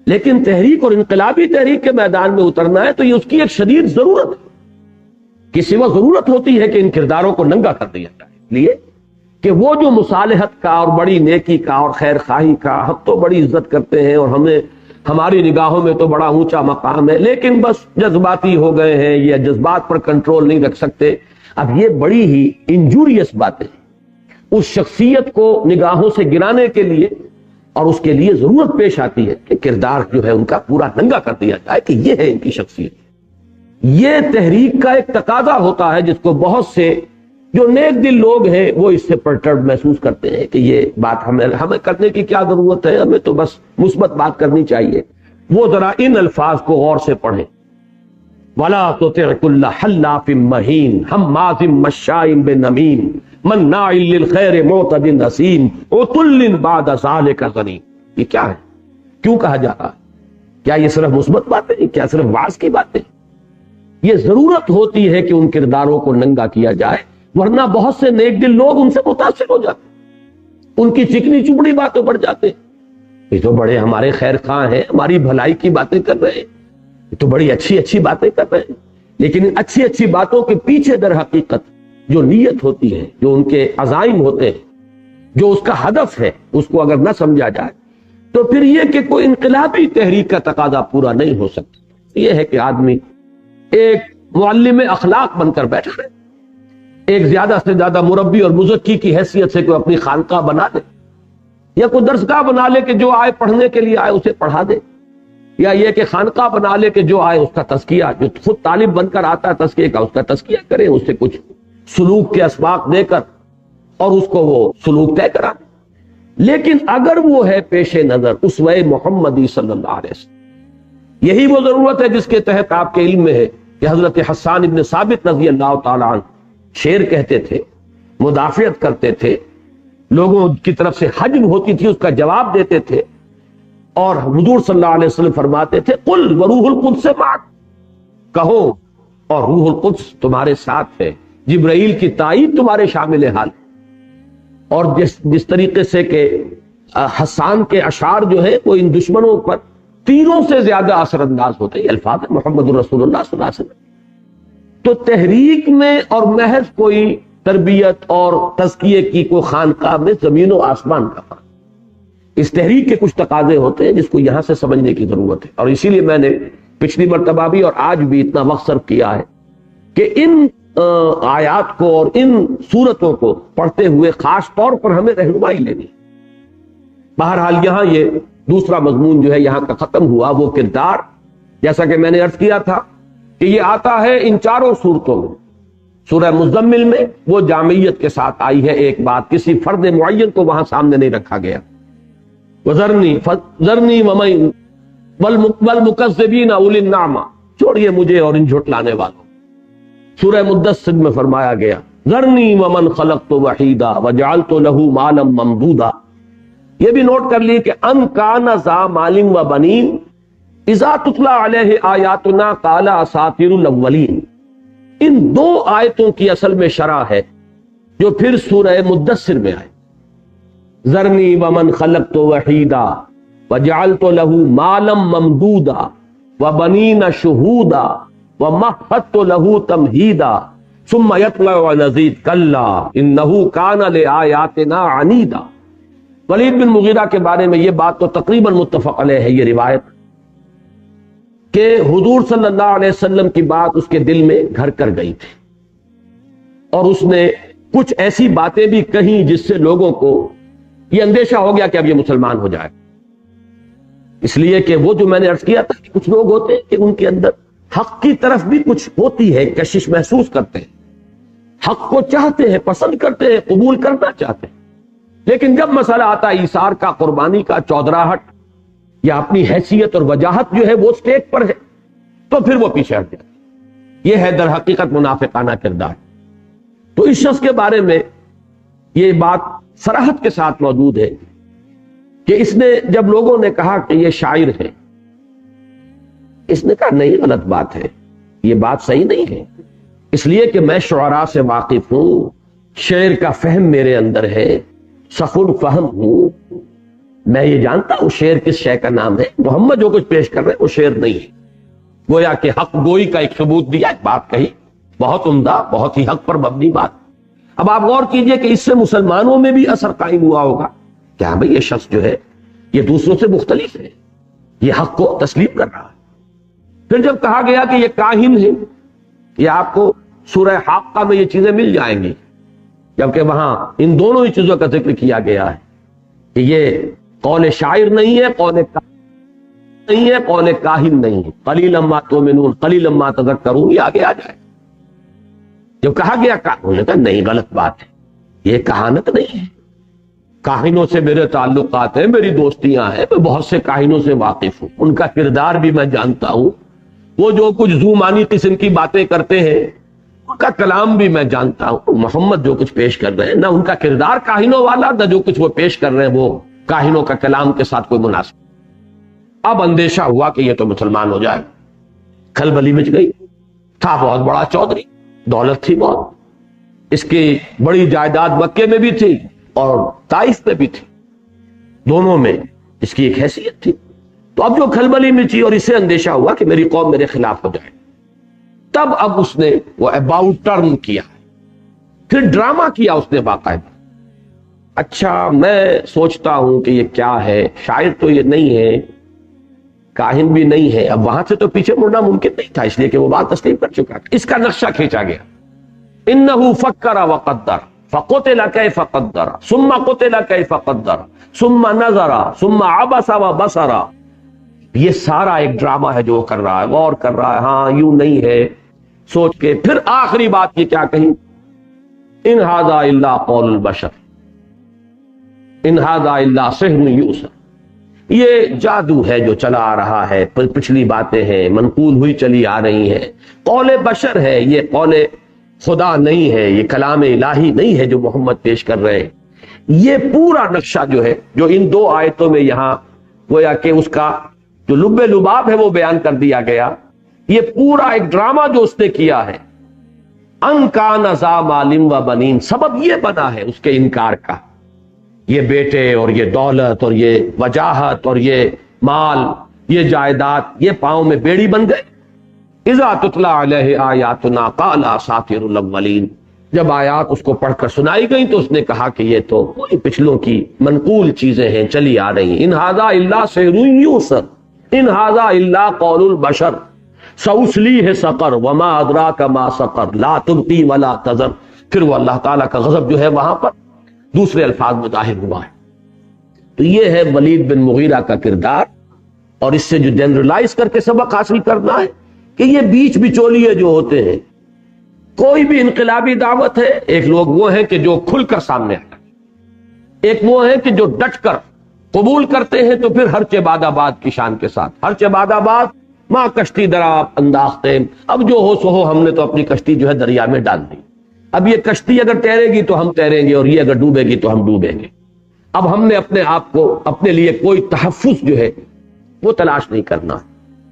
لیکن تحریک اور انقلابی تحریک کے میدان میں اترنا ہے تو یہ اس کی ایک شدید ضرورت ہے، کسی وقت ضرورت ہوتی ہے کہ ان کرداروں کو ننگا کر دیا جائے، اس لیے کہ وہ جو مصالحت کا اور بڑی نیکی کا اور خیر خواہی کا ہم تو بڑی عزت کرتے ہیں اور ہماری نگاہوں میں تو بڑا اونچا مقام ہے، لیکن بس جذباتی ہو گئے ہیں یا جذبات پر کنٹرول نہیں رکھ سکتے۔ اب یہ بڑی ہی انجوریس باتیں اس شخصیت کو نگاہوں سے گرانے کے لیے، اور اس کے لیے ضرورت پیش آتی ہے کہ کردار جو ہے ان کا پورا ننگا کر دیا جائے کہ یہ ہے ان کی شخصیت۔ یہ تحریک کا ایک تقاضا ہوتا ہے جس کو بہت سے جو نیک دل لوگ ہیں وہ اس سے پرٹرب محسوس کرتے ہیں کہ یہ بات ہمیں کرنے کی کیا ضرورت ہے، ہمیں تو بس مثبت بات کرنی چاہیے۔ وہ ذرا ان الفاظ کو غور سے پڑھیں، وَلَا تُطِعْ كُلَّ حَلَّافٍ مَّهِينٍ ہَمَّازٍ مَّشَّاءٍ بِنَمِيمٍ مَّنَّاعٍ لِّلْخَيْرِ مُعْتَدٍ أَثِيمٍ عُتُلٍّ بَعْدَ ذَلِكَ زَنِيمٍ۔ یہ کیا ہے؟ کیوں کہا جا رہا ہے؟ کیا یہ صرف مثبت باتیں ہیں؟ کیا صرف وعظ کی باتیں؟ یہ ضرورت ہوتی ہے کہ ان کرداروں کو ننگا کیا جائے، ورنہ بہت سے نیک دل لوگ ان سے متاثر ہو جاتے ہیں، ان کی چکنی چپڑی باتوں پر جاتے ہیں۔ یہ تو بڑے ہمارے خیر خواہ ہیں، ہماری بھلائی کی باتیں کر رہے ہیں، یہ تو بڑی اچھی اچھی باتیں کر رہے ہیں، لیکن ان اچھی اچھی باتوں کے پیچھے در حقیقت جو نیت ہوتی ہے، جو ان کے عزائم ہوتے ہیں، جو اس کا ہدف ہے، اس کو اگر نہ سمجھا جائے تو پھر یہ کہ کوئی انقلابی تحریک کا تقاضا پورا نہیں ہو سکتا۔ یہ ہے کہ آدمی ایک معلم اخلاق بن کر بیٹھ رہے، ایک زیادہ سے زیادہ مربی اور مزکی کی حیثیت سے کوئی اپنی خانقاہ بنا دے، یا کوئی درسگاہ بنا لے کہ جو آئے پڑھنے کے لیے آئے اسے پڑھا دے، یا یہ کہ خانقاہ بنا لے کہ جو آئے اس کا تزکیہ، جو خود طالب بن کر آتا ہے تزکیے کا اس کا تزکیہ کرے، اس سے کچھ سلوک کے اسباق دے کر اور اس کو وہ سلوک طے کرا۔ لیکن اگر وہ ہے پیش نظر اسوہ محمدی صلی اللہ علیہ وسلم، یہی وہ ضرورت ہے جس کے تحت آپ کے علم میں ہے کہ حضرت حسان ابن ثابت رضی اللہ تعالیٰ عنہ شعر کہتے تھے، مدافعت کرتے تھے، لوگوں کی طرف سے حجم ہوتی تھی اس کا جواب دیتے تھے، اور حضور صلی اللہ علیہ وسلم فرماتے تھے قل وروح القدس معک، کہو اور روح القدس تمہارے ساتھ ہے، جبرائیل کی تائید تمہارے شامل حال ہے۔ اور جس طریقے سے کہ حسان کے اشعار جو ہے وہ ان دشمنوں پر تیروں سے زیادہ اثر انداز ہوتے ہیں، الفاظ محمد رسول اللہ صلی اللہ علیہ وسلم۔ تو تحریک میں اور محض کوئی تربیت اور تزکیے کی کوئی خانقاہ میں زمین و آسمان کا فرق، اس تحریک کے کچھ تقاضے ہوتے ہیں جس کو یہاں سے سمجھنے کی ضرورت ہے۔ اور اسی لیے میں نے پچھلی مرتبہ بھی اور آج بھی اتنا وقت صرف کیا ہے کہ ان آیات کو اور ان صورتوں کو پڑھتے ہوئے خاص طور پر ہمیں رہنمائی لینی۔ بہرحال یہاں یہ دوسرا مضمون جو ہے یہاں کا ختم ہوا، وہ کردار، جیسا کہ میں نے عرض کیا تھا کہ یہ آتا ہے ان چاروں صورتوں میں۔ سورہ مزمل میں وہ جامعیت کے ساتھ آئی ہے، ایک بات کسی فرد معین کو وہاں سامنے نہیں رکھا گیا۔ وَذَرْنِي وَمَن وَالْمُكَذِّبِينَ أُولِي النَّعْمَةِ، چھوڑیے مجھے اور ان جھٹلانے والوں۔ سورہ مدثر میں فرمایا گیا ذرنی ومن خلقت وحیدا وجعلت له مالا ممدودا۔ یہ بھی نوٹ کر لی کہ ان کان ذا مال و بنین اذا تتلی علیہ آیاتنا قال اساطیر الاولین۔ ان دو آیتوں کی اصل میں شرح ہے جو پھر سورہ مدثر میں آئے، ذرنی ومن خلقت وحیدا وجعلت له مالا ممدودا وبنین شہودا ومہدت له تمہیدا ثم یطمع ونزید کلا انہ کان لآیاتنا عنیدا۔ ولید بن مغیرہ کے بارے میں یہ بات تو تقریباً متفق علیہ ہے، یہ روایت کہ حضور صلی اللہ علیہ وسلم کی بات اس کے دل میں گھر کر گئی تھی، اور اس نے کچھ ایسی باتیں بھی کہیں جس سے لوگوں کو یہ اندیشہ ہو گیا کہ اب یہ مسلمان ہو جائے، اس لیے کہ وہ جو میں نے عرض کیا تھا کہ کچھ لوگ ہوتے ہیں کہ ان کے اندر حق کی طرف بھی کچھ ہوتی ہے، کشش محسوس کرتے ہیں، حق کو چاہتے ہیں، پسند کرتے ہیں، قبول کرنا چاہتے ہیں، لیکن جب مسئلہ آتا ہے ایثار کا، قربانی کا، چودراہٹ یا اپنی حیثیت اور وجاہت جو ہے وہ سٹیج پر ہے تو پھر وہ پیچھے ہٹ جاتا ہے۔ یہ ہے در حقیقت منافقانہ کردار۔ تو اس شخص کے بارے میں یہ بات صراحت کے ساتھ موجود ہے کہ اس نے جب لوگوں نے کہا کہ یہ شاعر ہے، اس نے کہا نہیں، غلط بات ہے، یہ بات صحیح نہیں ہے، اس لیے کہ میں شعراء سے واقف ہوں، شعر کا فہم میرے اندر ہے، سخن فہم ہوں، میں یہ جانتا ہوں شعر کس شے کا نام ہے۔ محمد جو کچھ پیش کر رہے ہیں وہ شعر نہیں ہے، گویا کہ حق گوئی کا ایک ثبوت دیا، ایک بات کہی، بہت عمدہ، بہت ہی حق پر مبنی بات۔ اب آپ غور کیجئے کہ اس سے مسلمانوں میں بھی اثر قائم ہوا ہوگا کہ ہاں بھئی یہ شخص جو ہے یہ دوسروں سے مختلف ہے، یہ حق کو تسلیم کر رہا ہے۔ پھر جب کہا گیا کہ یہ کاہن ہے، یہ آپ کو سورہ حاقہ میں یہ چیزیں مل جائیں گی، جبکہ وہاں ان دونوں ہی چیزوں کا ذکر کیا گیا ہے کہ یہ قول شاعر نہیں ہے، قول نہیں ہے، قول کاہن نہیں ہے، قلیلا ما تؤمنون قلیلا ما تذکرون، یہ آگے آ جائے۔ جب کہا گیا انہوں نے کہا نہیں، غلط بات ہے، یہ کہانت نہیں ہے، کاہنوں سے میرے تعلقات ہیں، میری دوستیاں ہیں، میں بہت سے کاہنوں سے واقف ہوں، ان کا کردار بھی میں جانتا ہوں، وہ جو کچھ ذومانی قسم کی باتیں کرتے ہیں ان کا کلام بھی میں جانتا ہوں۔ محمد جو کچھ پیش کر رہے ہیں نہ ان کا کردار کاہنوں والا، نہ جو کچھ وہ پیش کر رہے ہیں وہ کاہنوں کا کلام کے ساتھ کوئی مناسب۔ اب اندیشہ ہوا کہ یہ تو مسلمان ہو جائے، کھلبلی مچ گئی، تھا بہت بڑا چودھری، دولت تھی بہت، اس کی بڑی جائیداد مکے میں بھی تھی اور طائف میں بھی تھی، دونوں میں اس کی ایک حیثیت تھی۔ تو اب جو کھلبلی مچی اور اسے اندیشہ ہوا کہ میری قوم میرے خلاف ہو جائے، تب اب اس نے وہ اباؤٹ ٹرن کیا، پھر ڈرامہ کیا اس نے باقاعدہ۔ اچھا میں سوچتا ہوں کہ یہ کیا ہے، شاعر تو یہ نہیں ہے، کاہن بھی نہیں ہے، اب وہاں سے تو پیچھے مڑنا ممکن نہیں تھا، اس لیے کہ وہ بات تسلیم کر چکا تھا۔ اس کا نقشہ کھینچا گیا، انہ فکر وقدر فقتل کیف قدر ثم قتل کیف قدر ثم نظر ثم عبس وبصر، یہ سارا ایک ڈرامہ ہے جو کر رہا ہے، غور کر رہا ہے، ہاں یوں نہیں ہے سوچ کے پھر آخری بات یہ کیا کہی، ان ھذا الا قول البشر، ان ھذا الا سحر یؤثر، یہ جادو ہے جو چلا آ رہا ہے، پچھلی باتیں ہیں منقول ہوئی چلی آ رہی ہیں، قول بشر ہے، یہ قول خدا نہیں ہے، یہ کلام الہی نہیں ہے جو محمد پیش کر رہے ہیں۔ یہ پورا نقشہ جو ہے جو ان دو آیتوں میں یہاں گویا کہ اس کا جو لب لباب ہے وہ بیان کر دیا گیا، یہ پورا ایک ڈرامہ جو اس نے کیا ہے، ان کان ذا مال و بنین، سبب یہ بنا ہے اس کے انکار کا، یہ بیٹے اور یہ دولت اور یہ وجاہت اور یہ مال، یہ جائیداد، یہ پاؤں میں بیڑی بن گئے۔ اذا تتلی علیہ آیاتنا قال اساطیر الاولین، جب آیات اس کو پڑھ کر سنائی گئی تو اس نے کہا کہ یہ تو وہی پچھلوں کی منقول چیزیں ہیں، چلی آ رہی ہیں۔ ان ھذا الا سحر یؤثر ان ھذا الا قول البشر سأصلیہ سقر وما ادراک ما سقر لا تبقی ولا تذر۔ پھر وہ اللہ تعالیٰ کا غضب جو ہے وہاں پر دوسرے الفاظ میں ظاہر ہوا ہے۔ تو یہ ہے ولید بن مغیرہ کا کردار، اور اس سے جو جنرلائز کر کے سبق حاصل کرنا ہے کہ یہ بیچ بچولیے جو ہوتے ہیں، کوئی بھی انقلابی دعوت ہے، ایک لوگ وہ ہیں کہ جو کھل کر سامنے آتے ہیں، ایک وہ ہیں کہ جو ڈٹ کر قبول کرتے ہیں، تو پھر ہر باد آباد کی شان کے ساتھ، ہر باد آباد ماں کشتی درا انداختے، اب جو ہو سو ہو، ہم نے تو اپنی کشتی جو ہے دریا میں ڈال دی، اب یہ کشتی اگر تیرے گی تو ہم تیریں گے، اور یہ اگر ڈوبے گی تو ہم ڈوبیں گے۔ اب ہم نے اپنے آپ کو، اپنے لیے کوئی تحفظ جو ہے وہ تلاش نہیں کرنا۔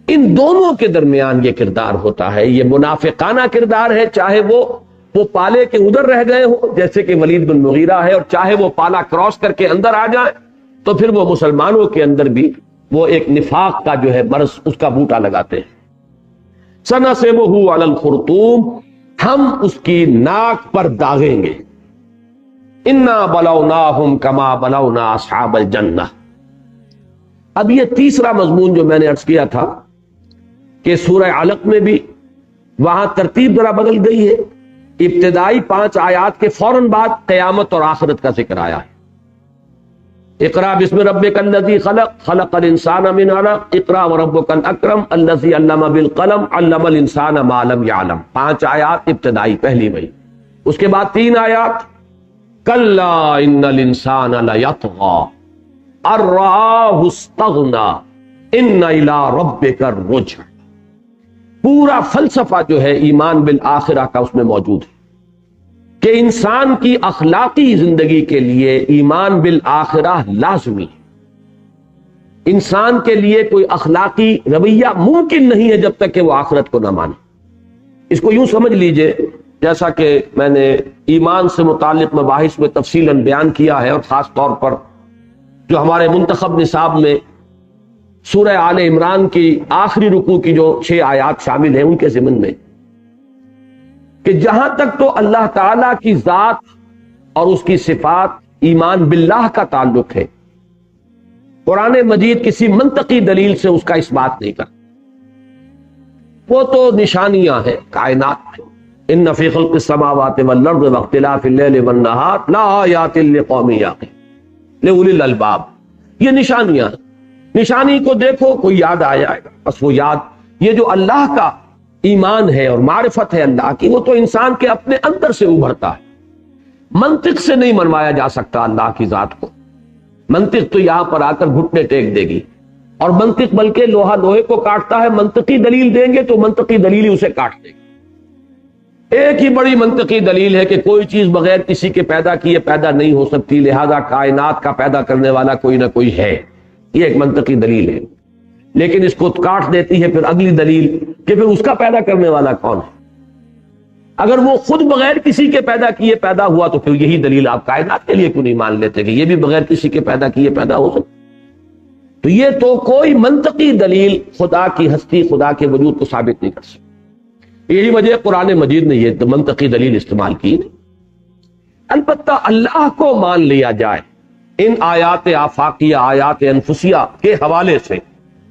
ان دونوں کے درمیان یہ کردار ہوتا ہے، یہ منافقانہ کردار ہے، چاہے وہ پالے کے ادھر رہ گئے ہوں جیسے کہ ولید بن مغیرہ ہے، اور چاہے وہ پالا کراس کر کے اندر آ جائیں، تو پھر وہ مسلمانوں کے اندر بھی وہ ایک نفاق کا جو ہے برس اس کا بوٹا لگاتے ہیں۔ سنسمہ علی الخرطوم، ہم اس کی ناک پر داغیں گے۔ انا بلوناہم کما بلونا اصحاب الجنہ۔ اب یہ تیسرا مضمون جو میں نے عرض کیا تھا کہ سورہ علق میں بھی وہاں ترتیب ذرا بدل گئی ہے، ابتدائی 5 آیات کے فوراً بعد قیامت اور آخرت کا ذکر آیا ہے۔ اقرا بسم ربک الذی خلق خلق الانسان من علق اقرا وربک الاکرم الذی علم بالقلم علم الانسان ما لم یعلم۔ 5 آیات ابتدائی پہلی وہی، اس کے بعد 3 آیات کلا ان الانسان لیطغی ان رآہ استغنی ان الی ربک الرجع۔ پورا فلسفہ جو ہے ایمان بالآخرہ کا اس میں موجود ہے کہ انسان کی اخلاقی زندگی کے لیے ایمان بالآخرہ لازمی ہے۔ انسان کے لیے کوئی اخلاقی رویہ ممکن نہیں ہے جب تک کہ وہ آخرت کو نہ مانے۔ اس کو یوں سمجھ لیجئے، جیسا کہ میں نے ایمان سے متعلق مباحث میں تفصیلاً بیان کیا ہے، اور خاص طور پر جو ہمارے منتخب نصاب میں سورہ آل عمران کی آخری رکوع کی جو 6 آیات شامل ہیں ان کے ضمن میں، کہ جہاں تک تو اللہ تعالی کی ذات اور اس کی صفات ایمان باللہ کا تعلق ہے، قرآن مجید کسی منطقی دلیل سے اس کا اس بات نہیں کرتا۔ وہ تو نشانیاں ہیں کائنات میں، ان فی خلق السماوات والارض واختلاف اللیل والنہار لآیات لقوم یعقلون لأولی الالباب، یہ نشانیاں ہیں۔ نشانی کو دیکھو کوئی یاد آ جائے گا، بس وہ یاد، یہ جو اللہ کا ایمان ہے اور معرفت ہے اللہ کی، وہ تو انسان کے اپنے اندر سے ابھرتا ہے، منطق سے نہیں منوایا جا سکتا اللہ کی ذات کو۔ منطق تو یہاں پر آ کر گھٹنے ٹیک دے گی، اور منطق بلکہ لوہا لوہے کو کاٹتا ہے، منطقی دلیل دیں گے تو منطقی دلیل ہی اسے کاٹ دے گی۔ ایک ہی بڑی منطقی دلیل ہے کہ کوئی چیز بغیر کسی کے پیدا کیے پیدا نہیں ہو سکتی، لہذا کائنات کا پیدا کرنے والا کوئی نہ کوئی ہے، یہ ایک منطقی دلیل ہے۔ لیکن اس کو کاٹ دیتی ہے پھر اگلی دلیل کہ پھر اس کا پیدا کرنے والا کون ہے؟ اگر وہ خود بغیر کسی کے پیدا کیے پیدا ہوا تو پھر یہی دلیل آپ کائنات کے لیے کیوں نہیں مان لیتے کہ یہ بھی بغیر کسی کے پیدا کیے پیدا ہو سکتا؟ تو یہ تو کوئی منطقی دلیل خدا کی ہستی، خدا کے وجود کو ثابت نہیں کر سکتی۔ یہی وجہ قرآن مجید نے یہ منطقی دلیل استعمال کی۔ البتہ اللہ کو مان لیا جائے ان آیات آفاقیہ، آیات انفسیہ کے حوالے سے،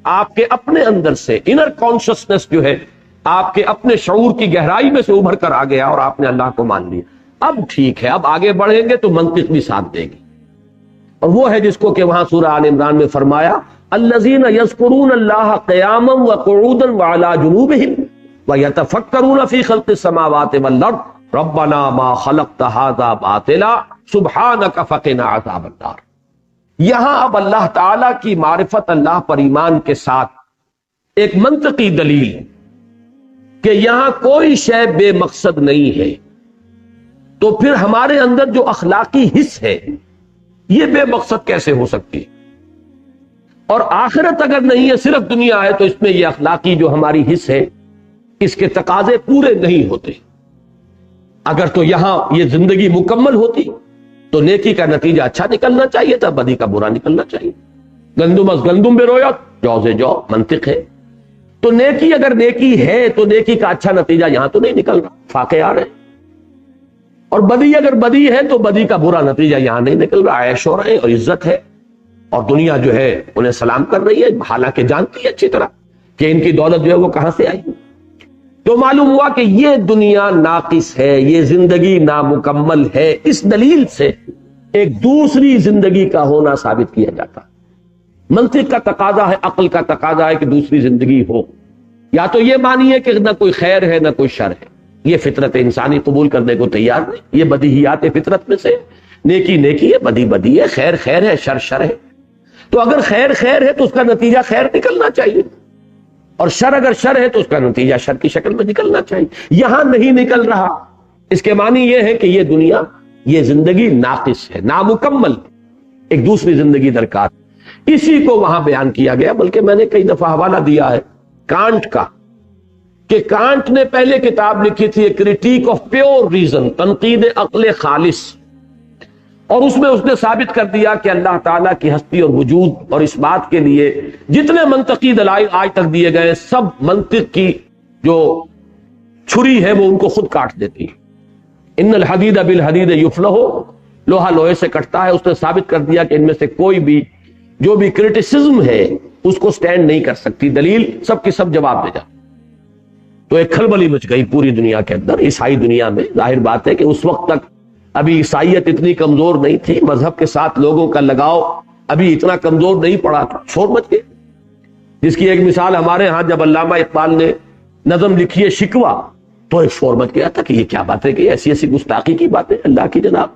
آپ کے اپنے اندر سے انر کانشسنس جو ہے آپ کے اپنے شعور کی گہرائی میں سے ابھر کر آ گیا اور آپ نے اللہ کو مان لیا، اب ٹھیک ہے، اب آگے بڑھیں گے تو منطق بھی ساتھ دے گی۔ اور وہ ہے جس کو کہ وہاں سورہ آل عمران میں فرمایا الذین یذکرون اللہ قیاما وقعودا وعلی جنوبہم ویتفکرون فی خلق السماوات والارض ربنا ما خلقت ھذا باطلا سبحانک فقنا عذاب النار۔ یہاں اب اللہ تعالی کی معرفت، اللہ پر ایمان کے ساتھ ایک منطقی دلیل کہ یہاں کوئی شے بے مقصد نہیں ہے، تو پھر ہمارے اندر جو اخلاقی حص ہے یہ بے مقصد کیسے ہو سکتی؟ اور آخرت اگر نہیں ہے، صرف دنیا ہے، تو اس میں یہ اخلاقی جو ہماری حص ہے اس کے تقاضے پورے نہیں ہوتے۔ اگر تو یہاں یہ زندگی مکمل ہوتی تو نیکی کا نتیجہ اچھا نکلنا چاہیے تھا، بدی کا برا نکلنا چاہیے۔ گندم از گندم بے رویت جو سے جو منطق ہے، تو نیکی اگر نیکی ہے تو نیکی کا اچھا نتیجہ یہاں تو نہیں نکل رہا، فاقے آ رہے ہیں، اور بدی اگر بدی ہے تو بدی کا برا نتیجہ یہاں نہیں نکل رہا، عیش ہو رہے ہیں اور عزت ہے، اور دنیا جو ہے انہیں سلام کر رہی ہے، حالانکہ جانتی ہے اچھی طرح کہ ان کی دولت جو ہے وہ کہاں سے آئی۔ تو معلوم ہوا کہ یہ دنیا ناقص ہے، یہ زندگی نامکمل ہے۔ اس دلیل سے ایک دوسری زندگی کا ہونا ثابت کیا جاتا ہے۔ منطق کا تقاضا ہے، عقل کا تقاضا ہے کہ دوسری زندگی ہو، یا تو یہ مانیے کہ نہ کوئی خیر ہے نہ کوئی شر ہے، یہ فطرت انسانی قبول کرنے کو تیار نہیں، یہ بدیہیات فطرت میں سے نیکی نیکی ہے، بدی بدی ہے، خیر خیر ہے، شر شر ہے۔ تو اگر خیر خیر ہے تو اس کا نتیجہ خیر نکلنا چاہیے، اور شر اگر شر ہے تو اس کا نتیجہ شر کی شکل میں نکلنا چاہیے۔ یہاں نہیں نکل رہا، اس کے معنی یہ ہے کہ یہ دنیا، یہ زندگی ناقص ہے، نامکمل، ایک دوسری زندگی درکار۔ اسی کو وہاں بیان کیا گیا، بلکہ میں نے کئی دفعہ حوالہ دیا ہے کانٹ کا، کہ کانٹ نے پہلے کتاب لکھی تھی کریٹیک آف پیور ریزن، تنقید عقل خالص، اور اس میں اس نے ثابت کر دیا کہ اللہ تعالیٰ کی ہستی اور وجود، اور اس بات کے لیے جتنے منطقی دلائل آج تک دیے گئے سب منطق کی جو چھری ہے وہ ان کو خود کاٹ دیتی۔ ان الحدید بالحدید یفلح، لوہا لوہے سے کٹتا ہے۔ اس نے ثابت کر دیا کہ ان میں سے کوئی بھی جو بھی کرٹیسزم ہے اس کو سٹینڈ نہیں کر سکتی، دلیل سب کی سب جواب دے جا۔ تو ایک کھلبلی مچ گئی پوری دنیا کے اندر، عیسائی دنیا میں۔ ظاہر بات ہے کہ اس وقت تک ابھی عیسائیت اتنی کمزور نہیں تھی، مذہب کے ساتھ لوگوں کا لگاؤ ابھی اتنا کمزور نہیں پڑا تھا، شور مچ گئے۔ جس کی ایک مثال ہمارے ہاں جب علامہ اقبال نے نظم لکھی ہے شکوہ، تو ایک شور مچ گیا تھا کہ یہ کیا باتیں کہ ایسی ایسی گستاخی کی باتیں اللہ کی جناب۔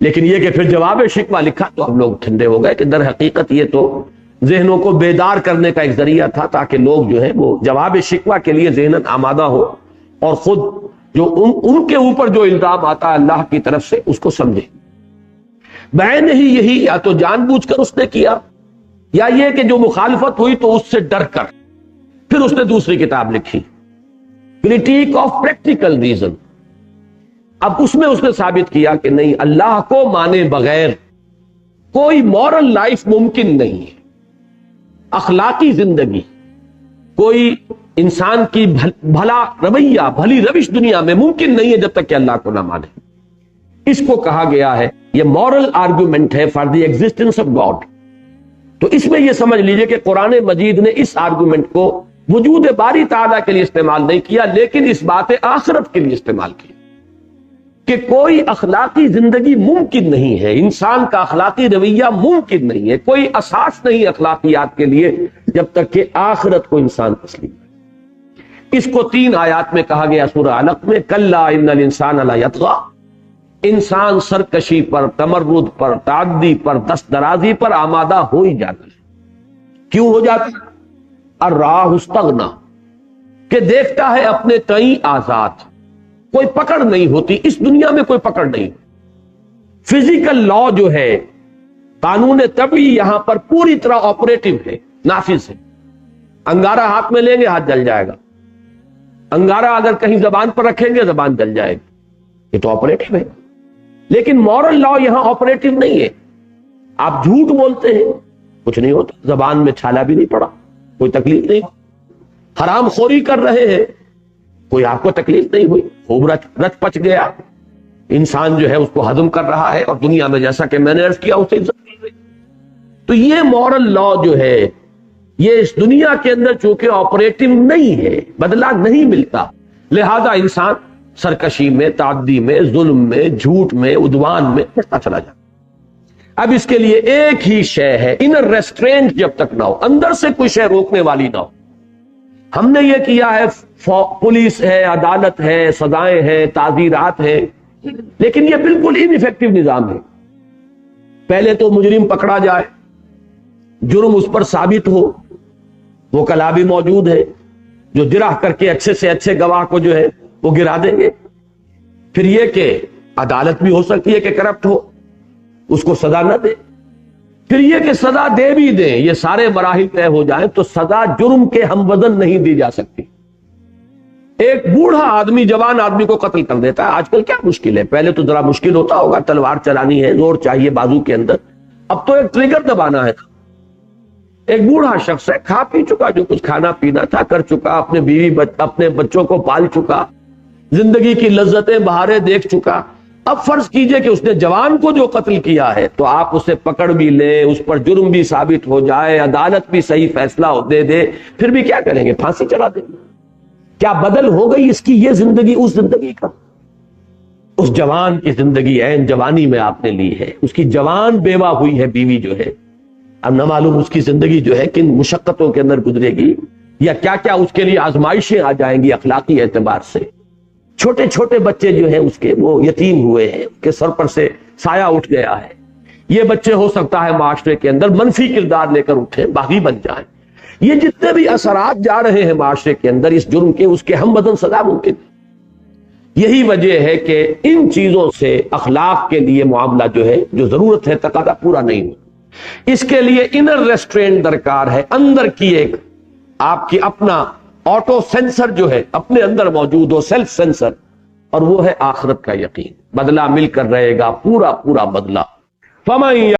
لیکن یہ کہ پھر جواب شکوہ لکھا تو ہم لوگ ٹھنڈے ہو گئے کہ در حقیقت یہ تو ذہنوں کو بیدار کرنے کا ایک ذریعہ تھا، تاکہ لوگ جو ہے وہ جواب شکوہ کے لیے ذہناً آمادہ ہو، اور خود جو ان کے اوپر جو الزام آتا ہے اللہ کی طرف سے اس کو سمجھے۔ بعین ہی یہی یا تو جان بوجھ کر اس نے کیا، یا یہ کہ جو مخالفت ہوئی تو اس سے ڈر کر پھر اس نے دوسری کتاب لکھی کریٹیک آف پریکٹیکل ریزن۔ اب اس میں اس نے ثابت کیا کہ نہیں، اللہ کو مانے بغیر کوئی مورل لائف ممکن نہیں ہے، اخلاقی زندگی، کوئی انسان کی بھلا رویہ، بھلی روش دنیا میں ممکن نہیں ہے جب تک کہ اللہ کو نہ مانے۔ اس کو کہا گیا ہے، یہ مورل آرگومنٹ ہے for the existence of God. تو اس میں یہ سمجھ لیجئے کہ قرآن مجید نے اس آرگومنٹ کو وجود باری تعالیٰ کے لیے استعمال نہیں کیا، لیکن اس بات آخرت کے لیے استعمال کیا کہ کوئی اخلاقی زندگی ممکن نہیں ہے، انسان کا اخلاقی رویہ ممکن نہیں ہے، کوئی اساس نہیں اخلاقیات کے لیے جب تک کہ آخرت کو انسان تسلیم کرے۔ اس کو 3 آیات میں کہا گیا سورہ علق میں، کلا ان الانسان لیطغی، انسان سرکشی پر، تمرد پر، تعدی پر، دست درازی پر آمادہ ہو ہی جاتا ہے۔ کیوں ہو جاتا ہے؟ الراہ استغنا، کہ دیکھتا ہے اپنے تئیں آزاد، کوئی پکڑ نہیں ہوتی اس دنیا میں، کوئی پکڑ نہیں۔ فزیکل لا جو ہے، قانون طبعی یہاں پر پوری طرح آپریٹو ہے، نافذ ہے۔ انگارہ ہاتھ میں لیں گے ہاتھ جل جائے گا، انگارہ اگر کہیں زبان پر رکھیں گے زبان جل جائے گی، یہ تو آپریٹو ہے۔ لیکن مورل لا یہاں آپریٹو نہیں ہے۔ آپ جھوٹ بولتے ہیں کچھ نہیں ہوتا، زبان میں چھالا بھی نہیں پڑا، کوئی تکلیف نہیں۔ حرام خوری کر رہے ہیں، کوئی آپ کو تکلیف نہیں ہوئی، خوب رچ پچ گیا، انسان جو ہے اس کو ہضم کر رہا ہے، اور دنیا میں جیسا کہ میں نے عرض کیا اسے عزت مل رہی۔ تو یہ مورل لا جو ہے یہ اس دنیا کے اندر چونکہ آپریٹو نہیں ہے، بدلہ نہیں ملتا، لہذا انسان سرکشی میں، تعدی میں، ظلم میں، جھوٹ میں، عدوان میں بڑھتا چلا جاتا۔ اب اس کے لیے ایک ہی شے ہے، انر ریسٹرینٹ جب تک نہ ہو، اندر سے کوئی شے روکنے والی نہ ہو۔ ہم نے یہ کیا ہے، پولیس ہے، عدالت ہے، سزائیں ہیں، تعزیرات ہیں، لیکن یہ بالکل ان ایفیکٹو نظام ہے۔ پہلے تو مجرم پکڑا جائے، جرم اس پر ثابت ہو، وہ کلا بھی موجود ہے جو جرح کر کے اچھے سے اچھے گواہ کو جو ہے وہ گرا دیں گے۔ پھر یہ کہ عدالت بھی ہو سکتی ہے کہ کرپٹ ہو، اس کو سزا نہ دے۔ پھر یہ کہ سزا دے بھی دیں، یہ سارے مراحل طے ہو جائیں تو سزا جرم کے ہم وزن نہیں دی جا سکتی۔ ایک بوڑھا آدمی جوان آدمی کو قتل کر دیتا ہے، آج کل کیا مشکل ہے، پہلے تو ذرا مشکل ہوتا ہوگا، تلوار چلانی ہے، زور چاہیے بازو کے اندر، اب تو ایک ٹریگر دبانا ہے۔ ایک بوڑھا شخص ہے، کھا پی چکا، جو کچھ کھانا پینا تھا کر چکا، اپنے بیوی اپنے بچوں کو پال چکا، زندگی کی لذتیں بہاریں دیکھ چکا۔ اب فرض کیجئے کہ اس نے جوان کو جو قتل کیا ہے تو آپ اسے پکڑ بھی لیں، اس پر جرم بھی ثابت ہو جائے، عدالت بھی صحیح فیصلہ دے دے، پھر بھی کیا کریں گے؟ پھانسی چڑھا دیں گے۔ کیا بدل ہو گئی اس کی یہ زندگی اس زندگی کا؟ اس جوان کی زندگی عین جوانی میں آپ نے لی ہے، اس کی جوان بیوہ ہوئی ہے بیوی جو ہے، اب نہ معلوم اس کی زندگی جو ہے کن مشقتوں کے اندر گزرے گی، یا کیا کیا اس کے لیے آزمائشیں آ جائیں گی اخلاقی اعتبار سے۔ چھوٹے چھوٹے بچے جو ہیں اس کے، وہ یتیم ہوئے ہیں، ان کے سر پر سے سایہ اٹھ گیا ہے۔ یہ بچے ہو سکتا ہے معاشرے کے اندر منفی کردار لے کر اٹھیں، باغی بن جائیں۔ یہ جتنے بھی اثرات جا رہے ہیں معاشرے کے اندر اس جرم کے، اس کے ہم بدن سزا ممکن ہے۔ یہی وجہ ہے کہ ان چیزوں سے اخلاق کے لیے معاملہ جو ہے، جو ضرورت ہے تقاضا پورا نہیں ہو۔ اس کے لیے انر ریسٹرینٹ درکار ہے، اندر کی ایک آپ کی اپنا آٹو سینسر جو ہے اپنے اندر موجود ہو، سیلف سینسر، اور وہ ہے آخرت کا یقین۔ بدلہ مل کر رہے گا، پورا پورا بدلہ۔ فَمَن